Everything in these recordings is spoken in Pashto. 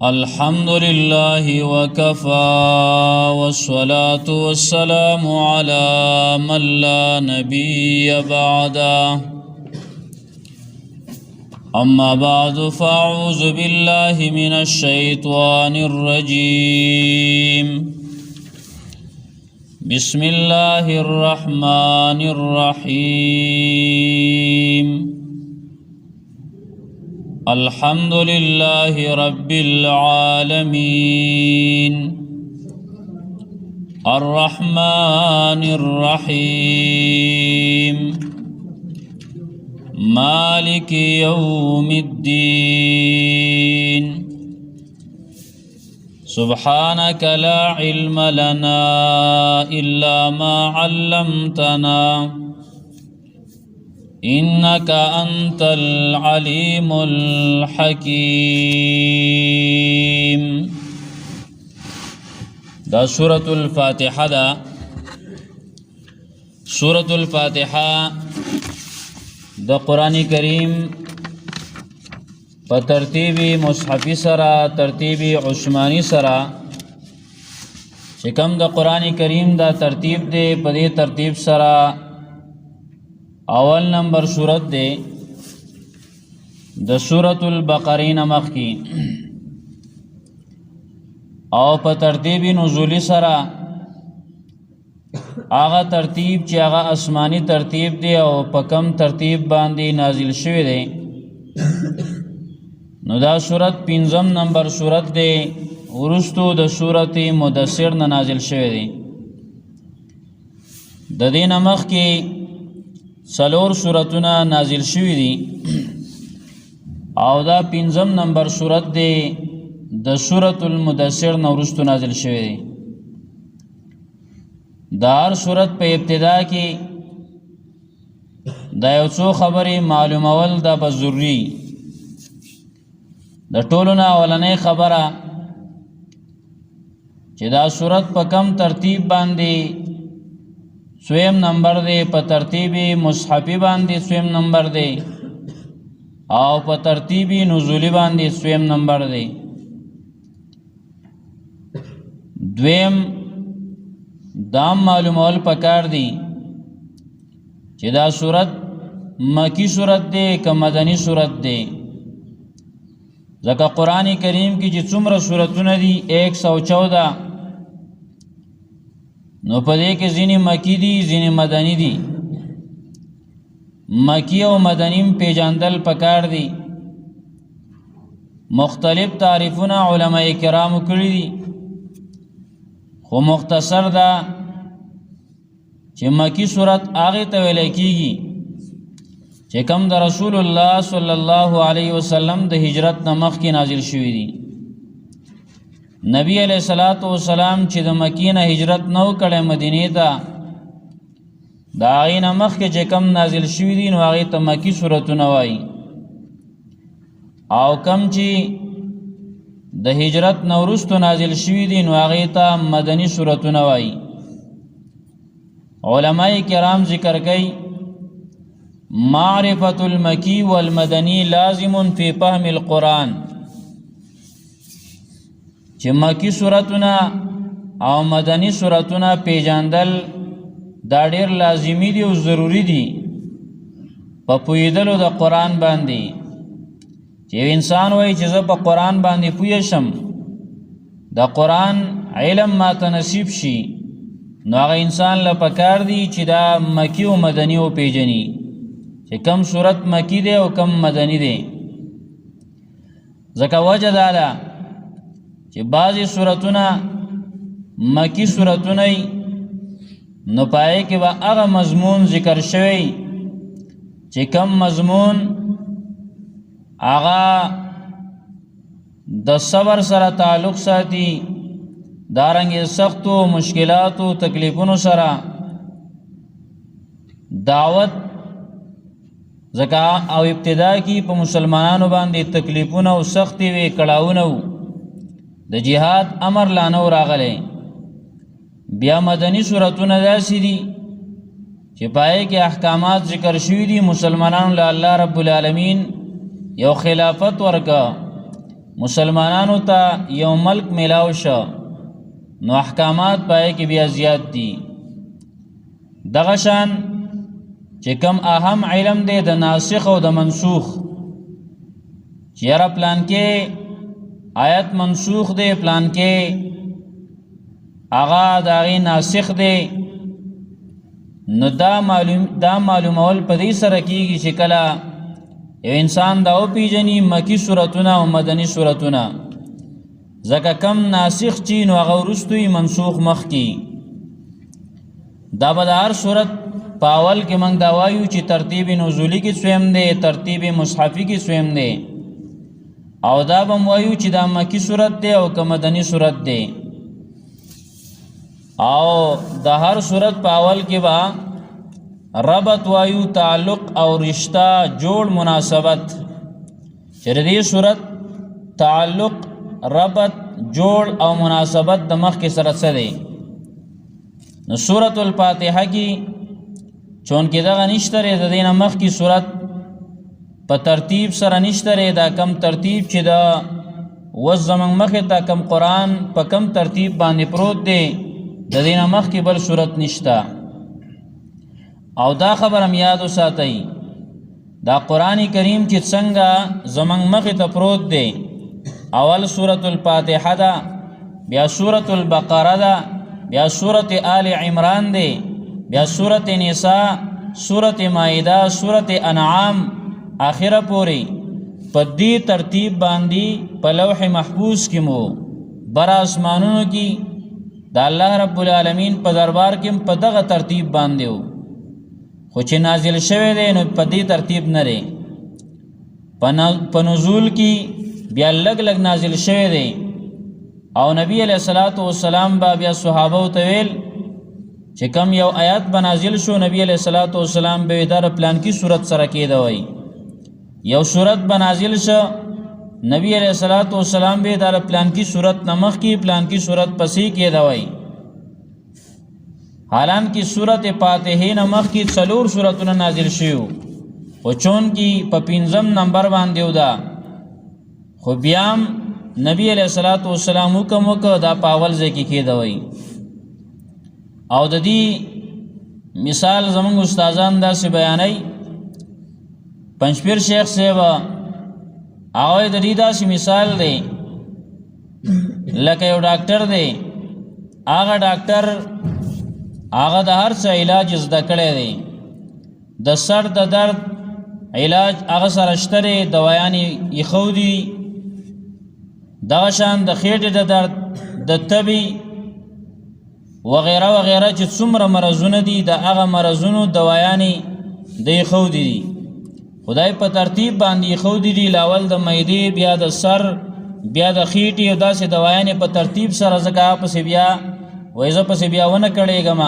الحمد لله وكفى والصلاة والسلام على من لا نبي بعده أما بعد فأعوذ بالله من الشيطان الرجيم بسم الله الرحمن الرحيم الحمد لله رب العالمين الرحمن الرحيم مالك يوم الدين سبحانك لا علم لنا إلا ما علمتنا إنك أنت العليم الحكيم. دا سورة الفاتحة سورة الفاتحة دا قرآن کریم په ترتیبی مصحفی سرا ترتیبی عثمانی سرا چې کوم د قرآن کریم دا ترتیب دی په دې ترتیب سرا اول نمبر سورت دی د سورۃ البقرہ نمخ کی او په ترتیبی نزولی سرا آغا ترتیب چې آغا آسمانی ترتیب دی او په کم ترتیب باندې نازل شوی دی نو دا سورت پنځم نمبر سورت دی ورستو د سورت مدثر نه نازل شوی دی د دې نمخ کې څلور سورتونه نازل شوی دي او دا پنځم نمبر سورت دی د سورت المدثر نه ورستو نازل شوی دی دا هر سورت په ابتدا کې دا یو څو خبرې معلومول دا به ضروري د ټولو نه اولنۍ خبره چې دا سورت په کم ترتیب باندې سویم نمبر دی په ترتیبی مصحفی باندې سویم نمبر دی او په ترتیبی نزولی باندې سویم نمبر دی دویم دام معلومول پکار دی چې دا سورت مکی سورت دی که مدنی سورت دی ځکه قرآن کریم کی چې څومره سورتونه دي 114 نو په دې کې ځینې مکی دي ځینې مدني دي مکی او مدنیم پیژندل پکار دي مختلف تعریفونه علماء کرام کړی دي خو مختصر ده چې مکی سورت هغه ته ویل کیږي چې کوم د رسول الله صلی الله علیه وسلم د هجرت نه مخکې نازل شوی دي نبی علیہ الصلوۃ والسلام چې د مکې نه هجرت نو کړي مدینه ته دا غینه مخکې چې کوم نازل شوی دي نو هغه ته مکی سورتونه وایي او کم چې د هجرت نه وروسته نازل شوی دي نو هغه ته مدنی سورتونه وایي علماء کرام ذکر کوي معرفت المکی والمدنی لازم فی فهم القرآن چې مکی سورتونه او مدنی سورتونه پیژندل دا ډیر لازمی دي او ضروری دي په پوهیدلو د قرآن باندې چې انسان وایي چې زه په قرآن باندې پوه شم د قرآن علم ما ته نصیب شي نو هغه انسان له پکار دی چې دا مکی او مدنی او پیژني چې کم صورت مکی دی او کم مدنی دی ځکه وجه دا ده چې بعضې صورتونه مکی صورتونه نو پای کې به هغه مضمون ذکر شوی چې کم مضمون هغه د صبر سره تعلق ساتي دارنګې سختو مشکلاتو تکلیفونو سره دعوت زکا او ابتدا کی په مسلمانانو باندې تکلیفونه او سختي وی کړهونه د جهاد امر لانو راغله بیا مدنی سورتونه داسې دي چې پای کې احکامات ذکر شوي دي. مسلمانانو له الله رب العالمین یو خلافت ورکا، مسلمانانو ته یو ملک ملاو شو، نو احکامات پای کې بیا زیات دي. دغه شان چې کم اهم علم دی د ناسخ او د منسوخ، چې یاره پلان کې آیت منسوخ دی، پلان کې هغه د هغې ناسخ دی، نو دا معلومول په دې سره کېږي چې کله یو انسان دا وپېژني مکی صورتونه او مدني صورتونه، ځکه کم ناسخ چې نو هغه وروستو وي، منسوخ مخکې. دا به د هر صورت په اول کې موږ دا وایو چې ترتیب نزولی کې سویم دی، ترتیب مصحفي کې سویم دی، او دا به وایو چې دا مکی صورت دی او که مدني صورت دی. او د هر صورت په اول کې به ربط وایو، تعلق او رشتہ جوړ مناسبت، چې د دې صورت تعلق ربط جوړ او مناسبت د مخکې سره څه دی. نو سورة الفاتحه کې چونکې دغه نشته دی، د دې نه مخکې صورت په ترتیب سره نشته دی. دا کم ترتیب چې دا اوس زموږ مخې ته کم قرآن په کم ترتیب باندې پروت دی، د دې نه مخکې بل صورت نشته. او دا خبر هم یاد وساتئ، دا قرآن کریم چې څنګه زموږ مخې ته پروت دی، اول سورة الفاتحه ده، بیا سورة البقره ده، بیا سورة آل عمران دی، بیا سورة نساء، سورة مائده، سورة انعام، آخره پوری په دې ترتیب باندې په لوح محفوظ کې مو بر آسمانونو کې د الله رب العالمین په دربار کې په دغه ترتیب باندې و، خو چې نازل شوی دی نو په دې ترتیب نه دی. په نزول کې بیا لږ لږ نازل شوی دی، او نبی علیہ الصلوۃ والسلام با بیا صحابه ته ویل چې کم یو آیات به نازل شو، نبی علیہ الصلوۃ والسلام به دا پلان کی صورت سره کېده وای. یو صورت به نازل شو، نبی علیہ الصلوۃ والسلام به دا پلان کی صورت نمخ کی پلان کی صورت پسې کېده وای. حالانکه سورت فاتحه نمخ کی څلور سورتونه نازل شیو، او چون کی په 5 نمبر باندې ودا، خو بیام نبی علیہ الصلوۃ والسلام حکم وکړ دا په اول ځای کې کېده وای. او د دې مثال زموږ استادان داسې بیانوي، پنځپیر شیخ صاحب هغه د دې داسې مثال دی لکه یو ډاکټر دی، هغه ډاکټر هغه د هر څه علاج زده کړی دی، د سر د درد علاج هغه سره شته دی، دوايانې ایښودي، دغه شان د خېټې د درد، د تبي وغیره وغیره چې څومره مرضونه دي د هغه مرضونو دوايانې د ایښودي دي. خدای په ترتیب باندې ایښودي دي، لاول د معدې، بیا د سر، بیا د خېټې، او داسې دوايانې په ترتیب سره، ځکه پسې بیا وایي زه پسې بیا ونه کړېږم،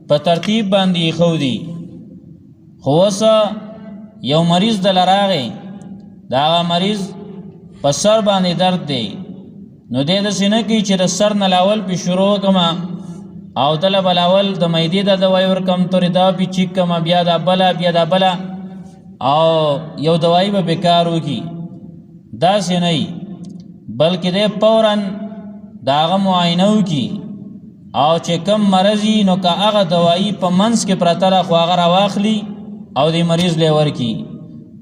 په ترتیب باندې ایښودي. خو اوس یو مریض دله راغی، د هغه مریض په سر باندې درد دی، نو دی داسې نه کوي چې د سر نه لاول پې شروع وکړم او دله به لاول د معدې دا دوایي ورکړم، تورې دا پې چیک کړم، بیا دا بله، بیا دا بله، او یو دوایي به بېکار وکړي. داسې نه وي، بلکې دی فوراً د هغه معاینه وکړي، او چې کم مرضی نو که هغه دوایی په منځ کې پرته ده خو هغه راواخلي او د مریض لی ورکړي،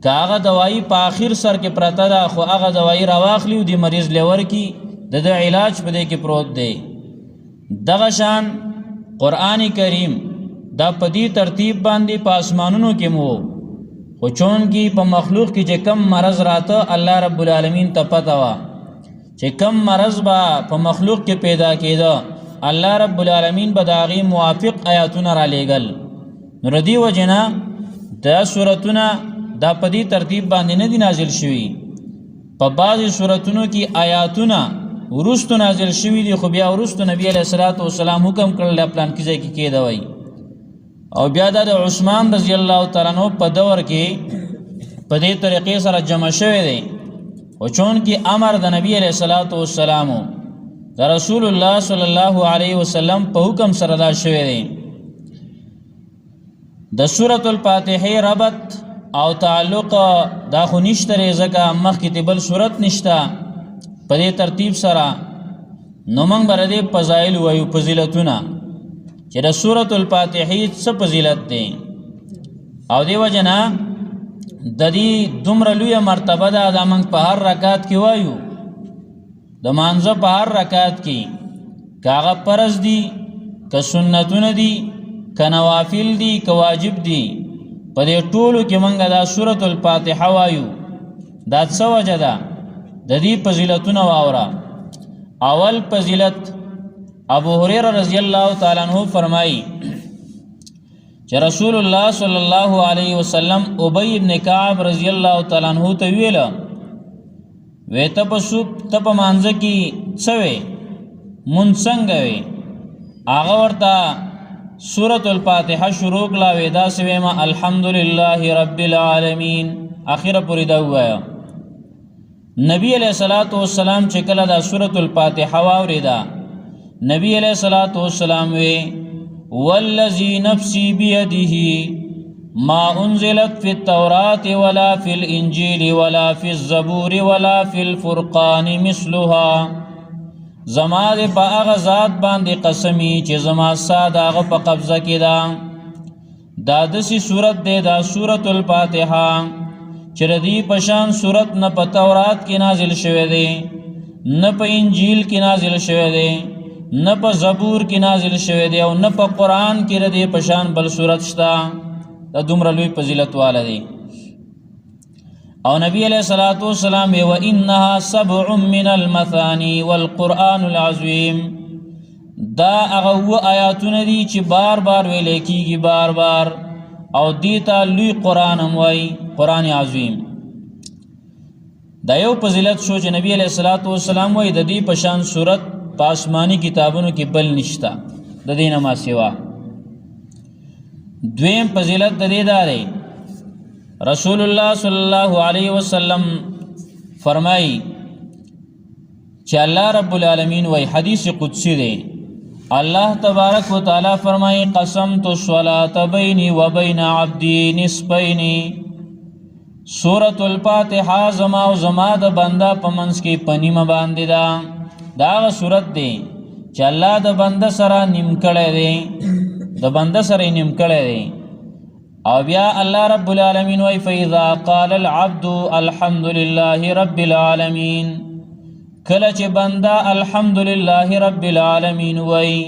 که هغه دوایی په آخر سر کې پرته ده خو هغه دوایی راواخلي او د مریض لی ورکړي، د ده علاج په دې کې پروت دی. دغه شان قرآن کریم دا په دې ترتیب باندې په آسمانونو کې مو، خو چون کې په مخلوق کې چې کم مرض راته الله رب العالمین ته پته وه چې کم مرض به په مخلوق کې پیدا کېده، الله رب العالمین به د هغې موافق آیاتونه را لیږل. نو د دې وجې نه دا صورتونه دا په دې ترتیب باندې نه دي نازل شوي، په بعضې صورتونو کې آیاتونه وروستو نازل شوي دي، خو بیا وروستو نبی علیه الصلاة والسلام حکم کړل پلان کې ځای کې کېده وایي. او بیا دا د عثمان رضی الله تعالی عنہ په دور کې په دې طریقې سره جمع شوی دی، او چون کې امر د نبی علیه الصلاة والسلام د رسول الله صلی الله علیه وسلم په حکم سره دا شوی دی. د سورۃ الفاتحه ربط او تعلق دا خو نشته ځکه مخکې ته بل سورت نشته په دې ترتیب سره، نو موږ به د دې فضایل وایو، فضیلتونه چې د سورۃ الفاتحه څه فضیلت دی، او دی وجه نه د دې دومره لویه مرتبه ده دا موږ په هر رکعت کې وایو، د مانځه په هر رکعت کې، که هغه فرض دي که سنتونه دي که نوافل دي که واجب دي، په دې ټولو کې موږ دا سورۃ الفاتحه وایو. دا څه وجه ده؟ د دې فضیلتونه واوره. اول فضیلت ابو هريره رضی الله تعالی عنہ فرمایي چې رسول الله صلی الله علیه وسلم ابی ابن کعب رضی الله تعالی عنہ ته ویل، وې ته په مانځه کې څه وې مونږ څنګه وې؟ هغه ورته سورۃ الفاتحه شروع کړه، وې داسې ویما الحمدلله رب العالمین اخره پورې دا ووایه. نبی علیہ الصلوۃ والسلام چې کله دا سورۃ الفاتحه واورېده، نبی علیہ الصلوۃ والسلام وی والذی نفسی بیده ما انزلت فی التوراة ولا فی الانجیل ولا فی الزبور ولا فی الفرقان مثلها، زما دې په هغه ذات باندې قسمی چې زما ساد هغه په قبضه کې ده. دا داسې صورت دی دا سورۃ الفاتحه چې د دې په شان صورت نه په تورات کې نازل شوی دی، نه په انجیل کې نازل شوی دی، نه په زبور کې نازل شوی دی، او نه په قرآن کې د دې په شان بل صورت شته. دا دومره لوی فضیلت والا دی. او نبی علیہ الصلوۃ والسلام و انها سبع من المثانی والقرآن العظیم، دا هغه آیاتونه دي چې بار بار ویل کېږي، بار بار، او دیتا لوی قرآن هم وایي، قرآن عظیم. دا یو فضیلت شو چې نبی علیہ الصلوۃ والسلام وایي د دې په شان صورت په آسماني کتابونو کې بل نشته د دې نه ما سوا. دویم فضیلت د دې دا دی، رسول الله صلی الله علیه وسلم فرمایي چې الله رب العالمین وایي، حدیث قدسی دی، الله تبارک و تعالی فرمایي قسمت الصلاة بیني وبین عبدی نصفین، سورۃ الفاتحه زما او زما د بنده په منځ کې په نیمه باندې ده. دا هغه صورت دی چې الله د بنده سره نیم کړی دی، د بنده سره یې نیم کړی دی. او بیا الله رب العالمین وایي فاذا قال العبد الحمد لله رب العالمین، کله چې بنده الحمد لله رب العالمین وایي،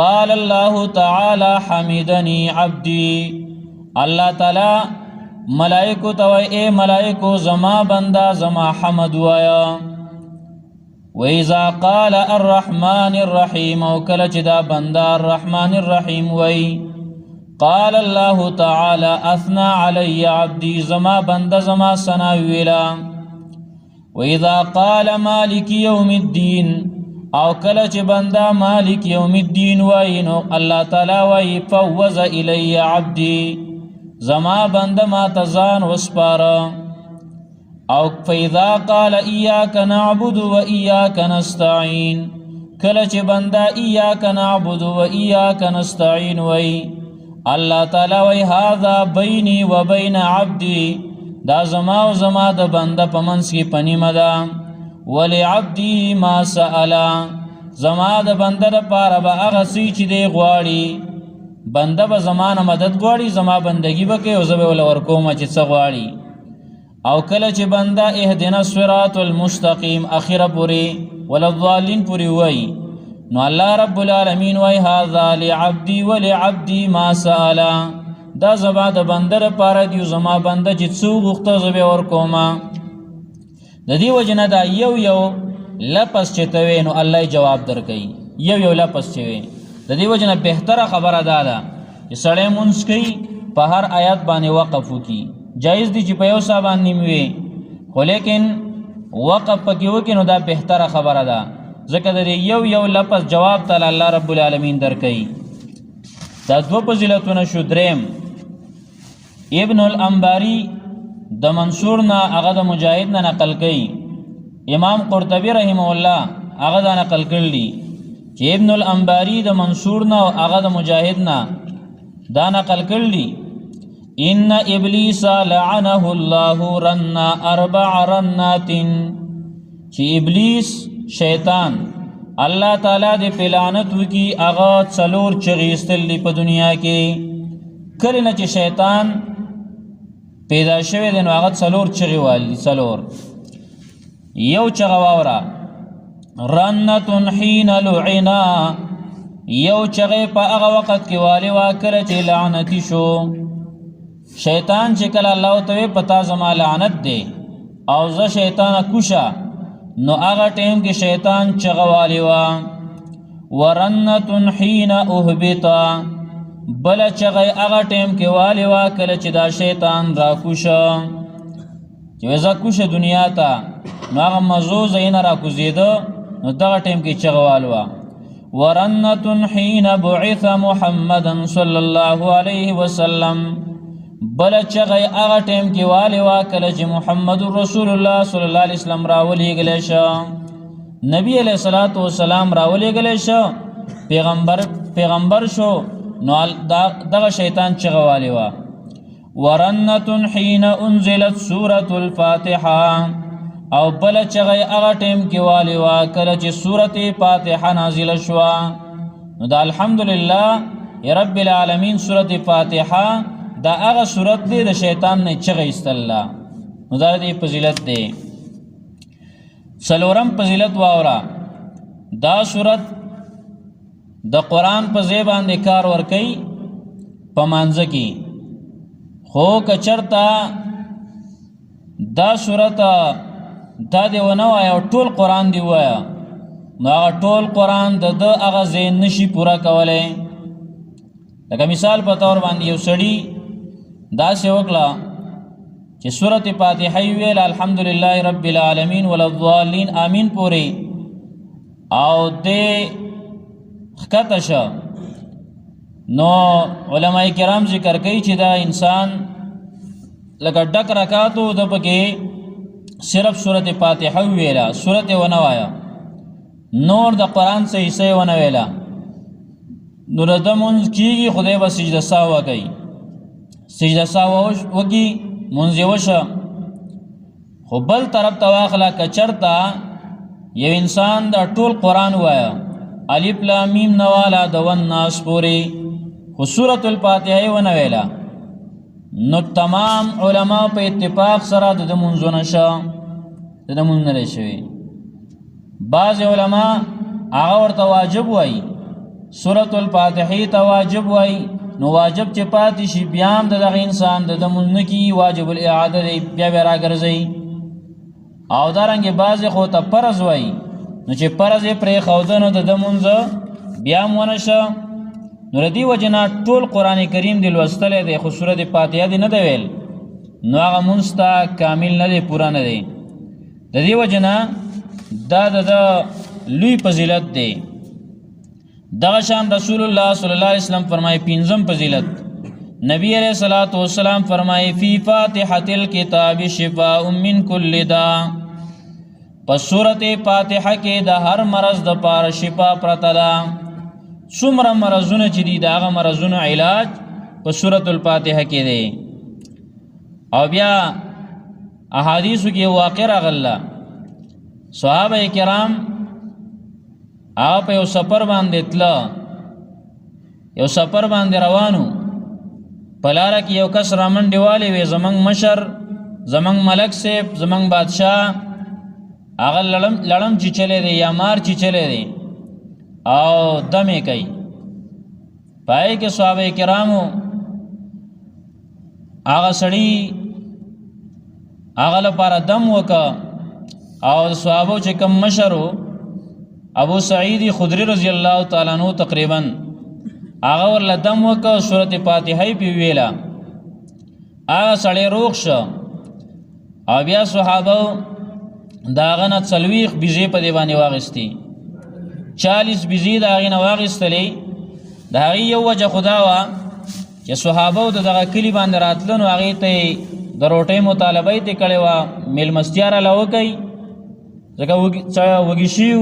قال الله تعالی حمدنی عبدی، الله تعالی ملائکو ته وایي اے ملائکو زما بنده زما حمد وایا. وَإِذَا قَالَ الرَّحْمَنِ الرَّحِيمُ، او کله چې دا بنده الرحمن الرحیم وایي، قال الله تعالی اثنى علی عبدی، زما بنده زما ثنا ویلا. وَإِذَا قَالَ مالک یوم الدین، او کله چې بنده مالک یوم الدین وایي، نو الله تعالی وایي فوض الی عبدی، زما بنده ما ته ځان وسپاره. او فاذا قال اياك نعبد واياك نستعين، کله چې بنده اياك نعبد واياك نستعين وای، الله تعالی وای هذا بيني وبين عبدي، دا زما او زما د بنده په منځ کې پنیمه ده. ولعبدي ما سأل، زما د بنده لپاره به هغه څه چې دی غواړي، بنده به زمانه مدد غواړي، زما بندگی به کوي او زه به ول ورکوم چې څه غواړي. او کله چې بنده اهدنا الصراط المستقیم اخره پوری وللضالین پوری وای، نو الله رب العالمین وای هذا لعبدی ولعبدی ما سأل، دا زما د بنده لپاره دی، زما بنده چې څو غوښته زه به ورکوم. د دې وجه نه دا یو یو لپس چې ته وې نو الله جواب درکوي، یو لپس چې وې. د دې وجه نه بهتره خبره دا ده چې سړی مونځ کوي په هر آیات باندې وقف وکړي. جایز دی چې په یو سا باندې وي، خو لیکن وقف پکې وکړي نو دا بهتره خبره ده، ځکه د یو لفظ جواب تعالی الله رب العالمین درکوي. دا دو فضیلتونه شو. دریم ابن الانباری د منصور نه هغه د مجاهد نه نقل کوي، امام قرطبی رحمه الله هغه دا نقل کړلی چې ابن الانباری د منصور نه هغه د مجاهد نه دا نقل کړلی ان ابلیس لعنه الله رنا 4 رنات چې ابلیس شیطان الله تعالی دې په لعنت وکي هغه 4 چغېستل په دنیا کې کله نه چې شیطان پیدا شوی دی نو هغه 4 چغې والی 4 یو چغه واوره رنتن حین لعنا یو چغې په هغه وخت کې والی وا کله چې لعنتی شو شیطان چې کله الله ته پتا زما لعنت دی او زه شیطان کوشا نو هغه ټیم کې شیطان چغه والی وا ورنتن حین اهبطا بل چغه هغه ټیم کې والی وا کله چې دا شیطان را کوشا چې وزا کوشه دنیا ته نو هغه مزو زین را کوزیدو نو دغه ټیم کې چغه والوا ورنتن حین بعث محمد صلی الله علیه وسلم بل چغه هغه ټیم کې والی وا کله چې محمد رسول الله صلی الله علیه وسلم راولېږل شو نبی علیہ الصلوۃ والسلام راولېږل شو پیغمبر شو نو دغه شیطان چغه والی وا ورنتن حین انزلت سورة الفاتحه او بل چغه هغه ټیم کې والی وا کله چې سورۃ فاتحه نازله شو نو دا الحمدلله رب العالمین سورۃ فاتحه دا هغه سورۃ دی د شیطان نه چغه ایستله نو دا دی فضیلت دی څلورم فضیلت واورا دا سورۃ د قرآن په ځای باندې کار ورکي په مانځ کې خو کچرتا دا سورۃ دا دی ونه وای او ټول قرآن دی وای نو هغه ټول قرآن د هغه ځای نشي پورا کولای لکه مثال په تور باندې یو سړی دا څه وکړه چې سورۃ فاتحه ویل الحمدلله رب العالمین وللضالین امین پوری او دې خکته شو نو علماء کرام ذکر کوي چې دا انسان لکه ډک رکاتو د پکې صرف سورۃ فاتحه ویلا سورۃ ونه وایا نور د قرآن سے حصے ونه ویلا نو ردمون کیږي خدای به سجده ساوا کوي سجده ساوا وږي مونږ وشه خو بل طرف ته واخلا کچرتا یو انسان د ټول قرآن وایا الف لام میم نوالا د والناس پوری خو سورۃ الفاتحه ونه ویلا نو تمام علما په اتفاق سره د منځونه شو د منځ نه شوی بعض علما هغه ورته واجب وای سورۃ الفاتحه ته واجب وای نو واجب چې پاتې شي بیا هم دغه انسان د منځ کی واجب الاعاده بیا راګرځي او دارنګ بعض خو ته فرض وای نو چې فرض پرې خودنو د منځ بیا مونږ شو نو ردی وجنا ټول قران کریم دی لوستل دی خو سورۃ فاتحه دی نه دی ویل نو هغه مونستا کامل نه دی پورا نه دی د دې وجنا دا د لوی فضیلت دی دغه شان رسول الله صلی الله علیه وسلم فرمایي پنځم فضیلت نبی علیہ الصلوۃ والسلام فرمایي فی فاتحه الكتاب شفاء من کل داء پس سورۃ فاتحه کې د هر مرض د پاره شفا پرته ده څومره مرضونه چې دي د هغه مرضونو علاج په سورۃ الفاتحه کې دی او بیا احادیثو کې واقع راغله صحابه کرام هغه په یو سفر باندې تلل یو سفر باندې روانو په لاره کې یو کس رامنډې والی وی زمنګ مشر زمنګ ملک صاحب زمنګ بادشاہ هغه لړم چې چلے دی یا مار چې چلے دی او دمې کوي پای کې صحابه کرامو هغه سړی هغه لپاره دم وکا او صحابه چې کم مشرو ابو سعید خدری رضی الله تعالی عنہ تقریبا هغه ورله دم وکا سورۃ فاتحه پی ویلا هغه سړی روغ شو او بیا صحابه داغه نه څلويخ بيزي په دی باندې واغستی 40 بيزي داغه نه واغستلې دا یو وجه خدا وا چې صحابه دغه کلی باندې راتلنو هغه ته د روټي مطالبه ته کړي وا میل مستیار لاو کوي ځکه وګی شیو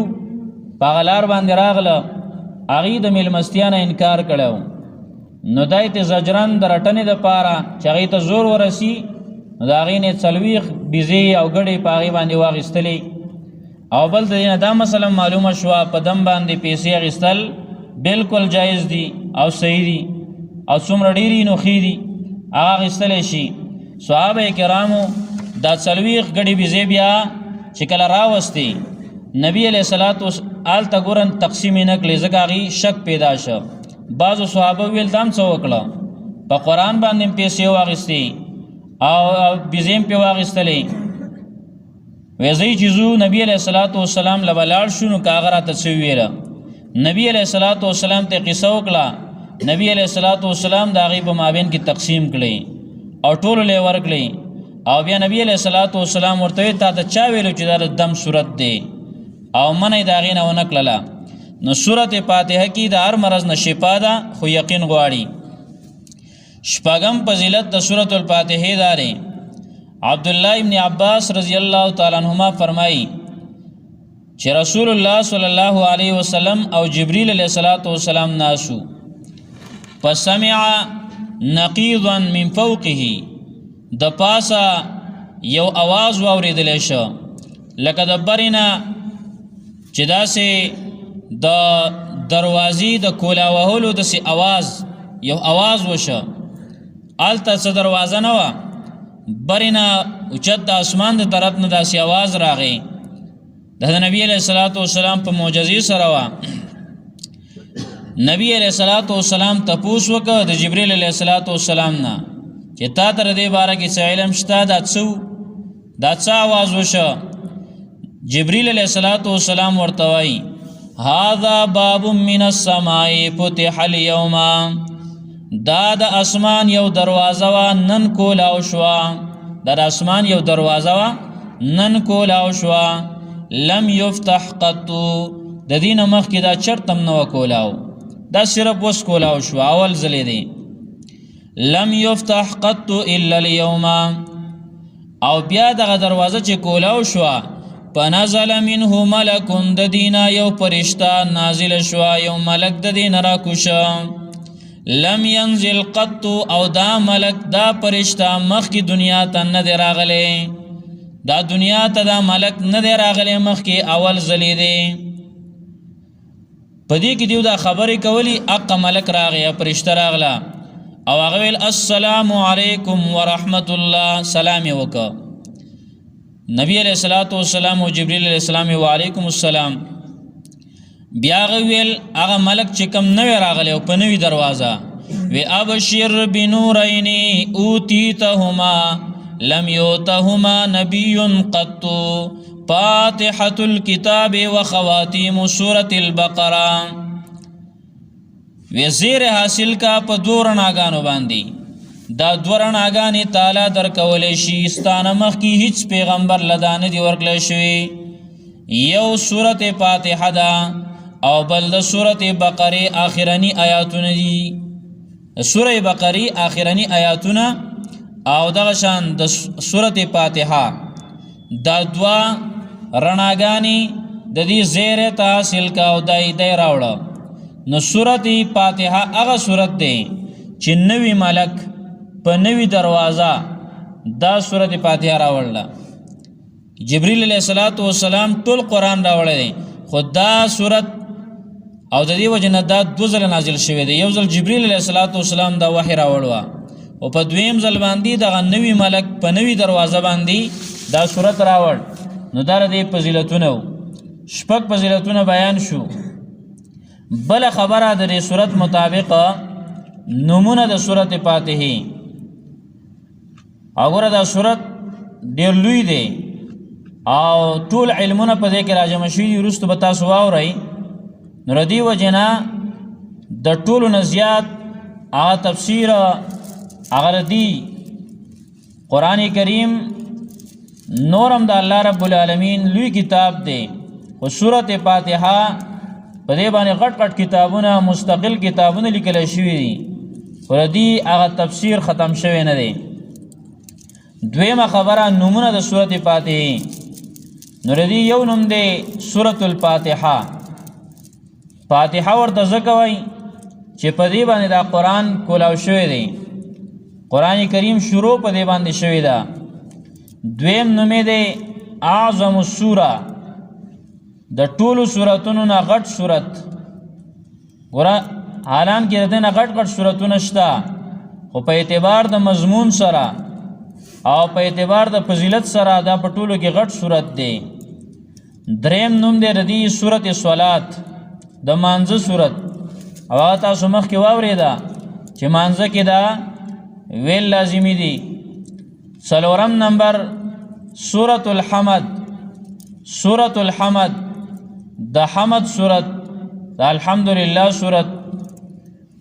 پاغلار باندې راغله هغه د میل مستیانه انکار کړو نو دای ته زجرن د رټنې دپاره چې هغې ته زور ورسي نو د هغې نه 40 بیزې او ګډې په هغې باندې واخیستلې او بل د دې نه دا مسله معلومه شوه په دم باندې پیسې اخیستل بالکل جایز دي او صحیح دي او څومره ډېرې نو ښې دي هغه اخیستلی شي صحابه کرامو دا 40 ګډې بیزې بیا چې کله راوستې نبی علیه الصلاة والسلام هلته ګورن تقسیم یې نه کړې ځکه هغې شک پیدا شه بعضو صحابه ویل دا هم څه وکړه په قرآن باندې هم پیسې واخیستې او بیزې هم پرې واخیستلې وی زی چې ځو نبی علیه الصلاة والسلام له به لاړ شو نو که هغه راته څه وویله نبی علیه الصلاة والسلام ته قصه وکړه نبی علیه الصلاة والسلام د هغې په مابین کې تقسیم کړې او ټولو له یې ورکړې او بیا نبی علیه الصلاة والسلام ورته ویل تا ته چا ویلو چې دا د دم صورت دی او منع یې د هغې نه ونه کړله نو صورت فاتحه کې د هر مرض نه شفا ده خو یقین غواړي شپږم فضیلت د صورت الفاتحې دا دی عبدالله ابن عباس رضی الله تعالی عنهما فرمایي چې رسول الله صلی الله علیه وسلم او جبریل علیه الصلاة والسلام ناسو فسمع نقیضا من فوقه د پاسه یو आवाज واورېدلی شو لکه د برینه چې داسې د دروازې د کولا وهلو داسې یو आवाज وشه هلته څه دروازه نه وه برینه اوچت د اسمان د طرف نه داسې आवाज راغی د نبی علیه الصلاة والسلام په معجزې سره وه نبی علیه الصلاة والسلام تپوس وکړه د جبریل علیه الصلاة والسلام نه چې تا ته د دې باره کې څه علم شته دا څه आवाज وشه جبریل علیه الصلاة والسلام ورته وایي هذا باب من السماء فتح اليوم دا د اسمان یو دروازه وه نن کولاو شوه دا د اسمان یو دروازه وه نن کولاو شوه لم یفتح قطو د دې نه مخکې دا چرته هم نه وه کولاو دا صرف اوس کولاو شوه اول ځلې دی لم یفتح قط الا اليوم او بیا دغه دروازه چې کولاو شوه فنزل منه ملک د دینا یو فرشته نازل شوه یو ملک د دین راکوشه لم ينزل قط او دا ملک دا فرشته مخکې دنیا ته نه دی راغلی دا دنیا ته دا ملک نه دی راغلی مخکې اول ځلې دی په دې کې دیو دا خبرې کولی اقا ملک راغی فرشته راغله او هغه ویل السلام علیکم ورحمت الله سلام یې وکړه نبی علیہ الصلوۃ والسلام او جبرئیل علیہ السلام وعلیکم السلام بیا ویل هغه ملک چې کوم نوې راغلی او په نوې دروازه وی ابشر بنورین اوتیتهما لم یوتهما نبی قط فاتحة الكتاب وخواتیم سورة البقرة وی زیر حاصل کا په دو رڼاګانو باندې دا دو رڼاګانې تعالی درکولی شي ستانه مخکې هیڅ پیغمبر له دا نه دي ورکړلی شوي یو سورت فاتحه ده او بل د سورت بقرې آخرني آیاتونه دي د سورې بقرې آخرني آیاتونه او دغه شان د سورت فاتحه دا دوه رڼاګانې د دې زیرې ته حاصل کا او دی راوړه نو سورت فاتحه هغه سورت دی چې نوی ملک په نوی دروازه دا سورت فاتحه راوړله جبریل علیه السلام ټول قرآن راوړی دی خو دا سورت او د دې وجه نه دا دو ځله نازل شوی دی یو ځل جبریل علیه السلام دا وحی راوړوه او په دویم ځل باندې دغه نوی ملک په نوی دروازه باندې دا سورت راوړ نو دا د فضیلتونه شپږ فضیلتونه بیان شو بل خبره د دې سورت مطابق نمونه د سورت فاتحه وګوره دا سورت ډېر لوی دی او ټول علمونه په دې کې راجمع شوي دي وروسته به تاسو واورئ نو د دې وجې نه د ټولو نه زیات هغه تفسیر هغه دی قرآن کریم نورم د الله رب العالمین لوی کتاب دی خو سورت فاتحه په دې باندې غټ غټ کتابونه مستقل کتابونه لیکل شوي دي خو د دې هغه تفسیر ختم شوی نه دی دویمه خبره نومونه د سورت فاتحه نو د دې یو نوم دی سورت الفاتحه فاتحه ورته ځکه وایي چې په دې باندې دا قرآن کولاو شوی دی، قرآن کریم شروع په دې باندې شوی ده. دویم نومې دی اعظم السوره، د ټولو سورتونو نه غټ سورت. ګوره حالان کې د دې نه غټ غټ سورتونه شته، خو په اعتبار د مضمون سره او په اعتبار د فضیلت سره دا په ټولو کې غټ سورت دی. دریم نوم دی د دې سورت صلات، د مانځه سورت. او هغه تاسو مخکې واورېده چې مانځه کې دا ویل لازمي دي. څلورم نمبر سورت الحمد، سورت الحمد د حمد سورت، د الحمدلله سورت.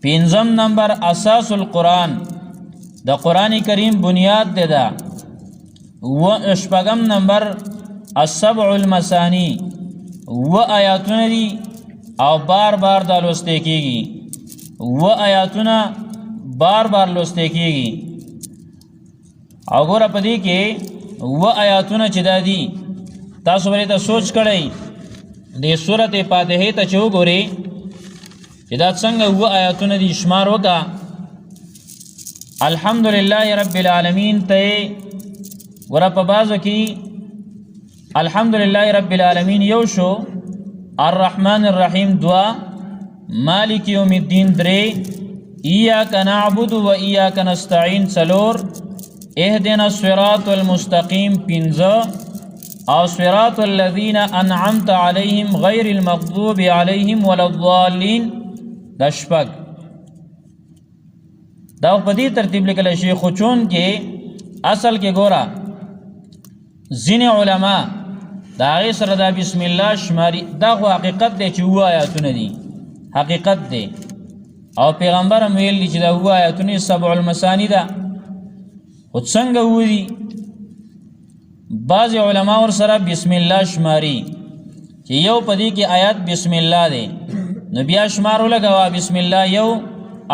پنځم نمبر اساس القرآن، د قرآن کریم بنیاد دی دا. شپږم نمبر السبع المثانی، و آیاتونه دي او بار بار دا لوستی کیږي، و آیاتونه بار بار لوستی کیږي. او ګوره په دې کې و آیاتونه چې دا دي، تاسو ولې ته سوچ کړئ د سورت فاتحې ته چې وګورئ چې دا څنګه و آیاتونه دي، شمار وکړه. الحمدلله رب العالمین ته ګوره په بعضو کې الحمدلله رب العالمین یو شو، الرحمن الرحیم دوا، مالک یوم الدین درې، ایاک نعبد و ایاک نستعین څلور، اهدنا الصراط المستقیم پنځه، او صراط الذین انعمت علیهم غیر المغضوب علیهم ولا الضالین دا شپږ. دا په دې ترتیب لیکل شي، خو چون کې اصل کې ګوره ځینې علما دا هغې سره دا بسم الله شماري. دا خو حقیقت دی چې اووه آیاتونه دي، حقیقت دی. او پیغمبر هم ویل دي چې دا اووه آیاتونه سبع المثانی ده، خو څنګه اووه دي؟ بعض علما ور سره بسم الله شماري چې یو په دې کې آیات بسم الله دی، نو بیا شمار ولګوه بسم الله یو،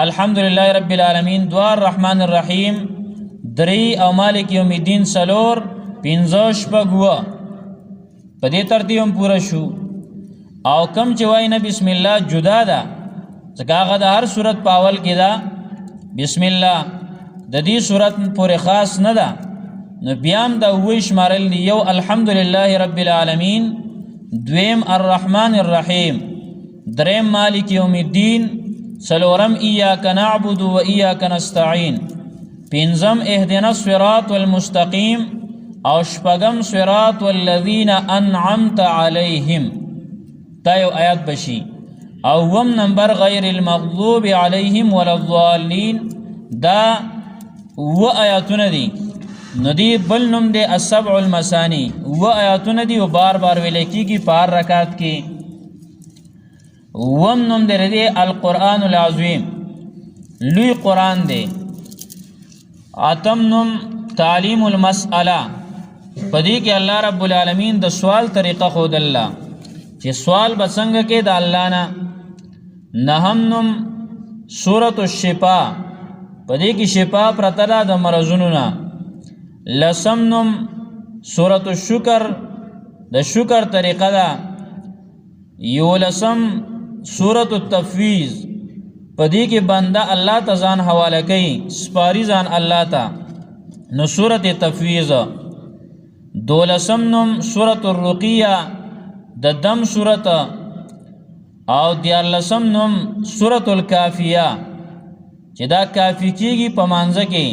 الحمدلله رب العالمین دوا، الرحمن الرحیم درې، او مالک یوم الدین څلور، پنځه شپږ اووه. په دې ترتیب هم پوره شو. او کم چې وایي نه بسم الله جدا ده، ځکه هغه د هر صورت په اول کې ده بسم الله، د دې صورت پورې خاص نه ده. نو بیا هم دا اووه شمارل دي، یو الحمدلله رب العالمین، دویم الرحمن الرحیم، دریم مالک یوم الدین، څلورم ایاک نعبد و ایاک نستعین، پنځم اهدنا الصراط المستقیم، او شپږم صراط الذین انعمت علیهم. دا یو آیات بشي. اوم نمبر غیر المغضوب علیهم ولا الضالین، دا و آیاتونه دي. نو دی بل نوم دی السبع المثانی، و آیاتونه دي او بار بار ویل کیږي په هر رکعت کې. وم نوم دی القرآن العظیم، لوی قرآن دی. اتم نوم تعلیم المسئله، پدې کې الله رب العالمین د سوال طریقه خود الله چې سوال به څنګه کې د الله نه. نهم نوم سورۃ الشفاء، پدې کې شفا پرته ده د مرضونو نه. لسم نوم سورۃ الشکر، د شکر طریقه ده. یولسم سورۃ التفویض، پدې کې بنده الله ته ځان حواله کوي، سپاری ځان الله ته، نو سورۃ تفویض. دولسم نوم سورۃ الرقیہ، د دم سورۃ. او دیارلسم نوم سورۃ الکافیہ، چې دا کافی کیږي په مانځه کې،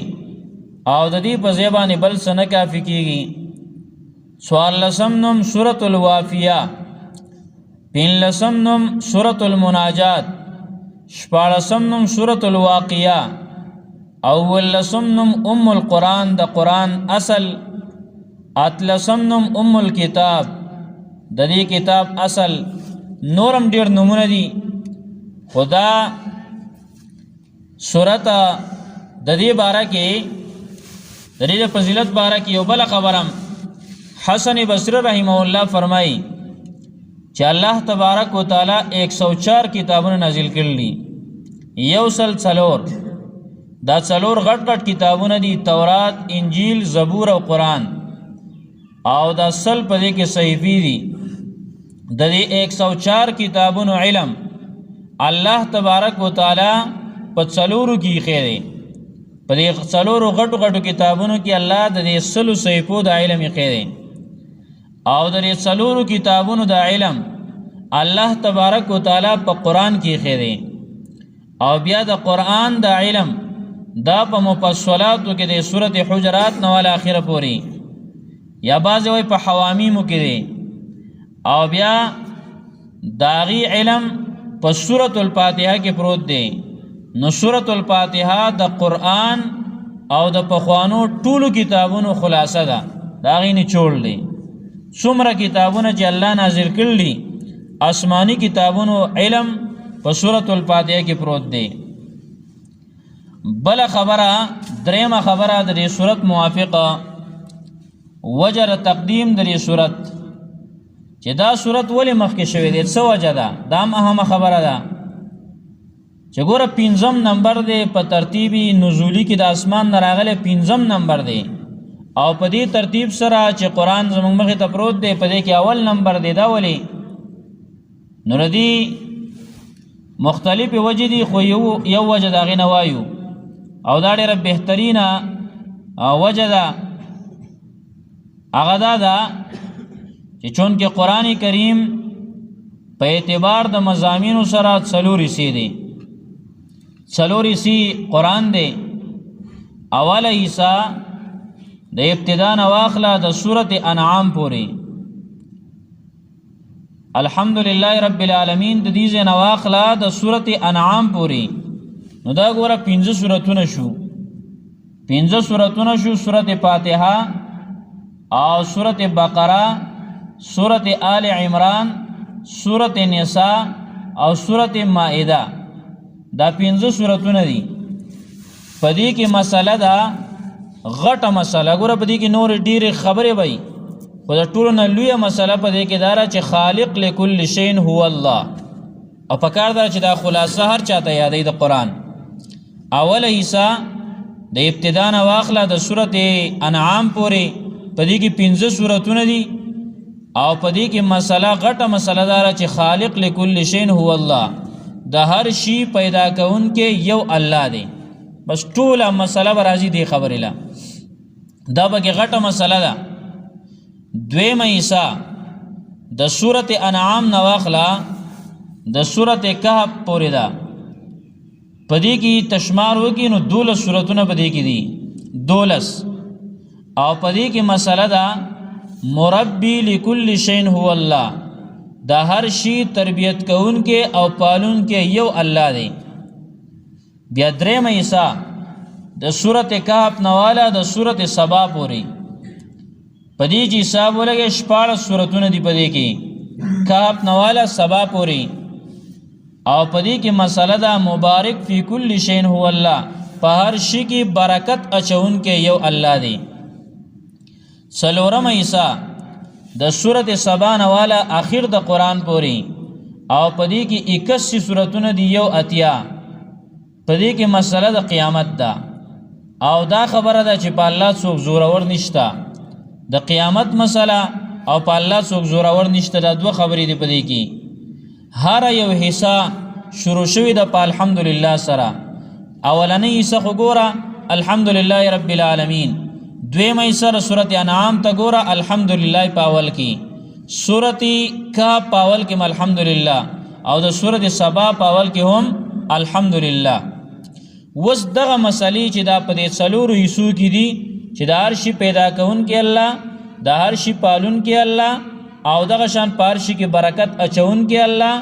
او د دې په ځای باندې بل څه نه کافی کیږي. څوارلسم نوم سورۃ الوافیہ، پنځلسم نوم سورۃ المناجات، شپاړسم نوم سورۃ الواقعہ، اولسم نوم ام القرآن، د قرآن اصل. اتلسم نوم ام الکتاب، د دې کتاب اصل. نورم ډیر نومونه دي، خدا سورۃ د دې باره کې د دې فضیلت باره کې یو بل خبرم. حسن بصری رحمه الله فرمایي چې الله تبارک وتعالی 104 کتابونه نازل کړل، یو سل څلور. دا څلور غټ غټ کتابونه دي، تورات، انجیل، زبور او قرآن. او دا سل په دې کې صحیفې دي. د دې 104 کتابونو علم الله تبارک وتعالی په څلورو کې خیره په دې څلورو غټو غټو کتابونو کې الله د دې سلو صحیفو د علم خیره او د دې څلورو کتابونو د علم الله تبارک وتعالی په قرآن کې خیره او بیا د قرآن د علم دا په مفصلاتو کې د سورۃ حجرات نو ول اخره پوری یا بعض وای په حوامیمو کې دی او بیا داغي علم په سورۃ الفاتحه کې پروت دی نو سورۃ الفاتحه د قرآن او د پخوانو ټولو کتابونو خلاصه ده داغي نچوړ دی څومره کتابونه چې الله نازل کړل آسمانی کتابونو علم په سورۃ الفاتحه کې پروت دی بل خبره درېمه خبره د دې سورۃ موافقه وجر تقدیم د دې سورۃ چې دا سورۃ ولې مخکې شوې ده څه وجه ده دا اهمه خبره ده چې ګوره 5م نمبر دی په ترتیبی نزولی کې د اسمان نه راغلی 5م نمبر دی او په دې ترتیب سره چې قرآن زموږ مخې ته پروت دی په دې کې اول نمبر دی دا ولې نو ردی مختلف وجه دي خو یو وجه دا غي نه وایو او دا ډېره بهترینه وجه ده هغه دا ده چې چون کې قرآن کریم په اعتبار د مضامینو سره څلور حصې دي څلور حصې قرآن دی اوله حصہ د ابتدا نه واخله د سورۃ انعام پورې الحمدلله رب العالمین د دې نه واخله د سورۃ انعام پورې نو دا ګوره 15 سورتونه شو 15 سورتونه شو سورۃ فاتحه او سورۃ بقره سورۃ آل عمران سورۃ نساء او سورۃ مائده دا 15 سورتونه دي پدې کې مسله دا غټه مسله ګوره پدې کې نور ډېرې خبرې وای خو د ټولو نه لویه مسله پدې کې دا چې خالق لكل شیء هو الله او پکار دا چې دا خلاصه هر چاته یادې د قرآن اوله حصہ د ابتدا نه واخله د سورۃ انعام پورې پدې کې 15 سورتونه دي او پدې کې مسله غټه مسله دار چې خالق لكل شیء هو الله د هر شی پیدا کون کې یو الله دی بس ټوله مسله برازي دی خبرې لا دا به غټه مسله ده دویمه حصہ د سورۃ انعام نه واخله د سورۃ کهف پورې ده پدې کې تشمار وکي نو 12 سورتونه پدې کې دي 12 او پدې کې مسله ده مربی لكل شیء هو الله دا هر شی تربیت کون کې او پالون کې یو الله دی بیا درېمه حصہ د سورۃ کهف نواله د سورۃ سبا پورې پدې چې حساب ولګي 14 سورتونه دي پدې کې کهف نواله سبا پورې او پدې کې مسله ده مبارک فی کل شیء هو الله په هر شي کې برکت اچون کې یو الله دی څلورمه حصہ د سورۃ سبا نواله اخر د قرآن پوری او پدې کې 81 سورتونه دی یو اتیا پدې کې مسله د قیامت ده او دا خبره ده چې په الله څوک زورور نشته د قیامت مسله او په الله څوک زورور نشته دا دوه خبرې دي پدې کې هر یو حصہ شروع شوی د په الحمدلله سره اولنی حصہ خو ګوره الحمدلله رب العالمین دویمه حصہ سورۃ انعام ته ګوره الحمدلله پاول کې سورۃ کهف پاول کې الحمدلله او د سورۃ سبا پاول کې هم الحمدلله وس دغه مسلې چې دا په دې څلورو حصو کې دي چې د هر شي پیدا کون کې الله د هر شي پالون کې الله او دغه شان پارشي کې برکت اچون کې الله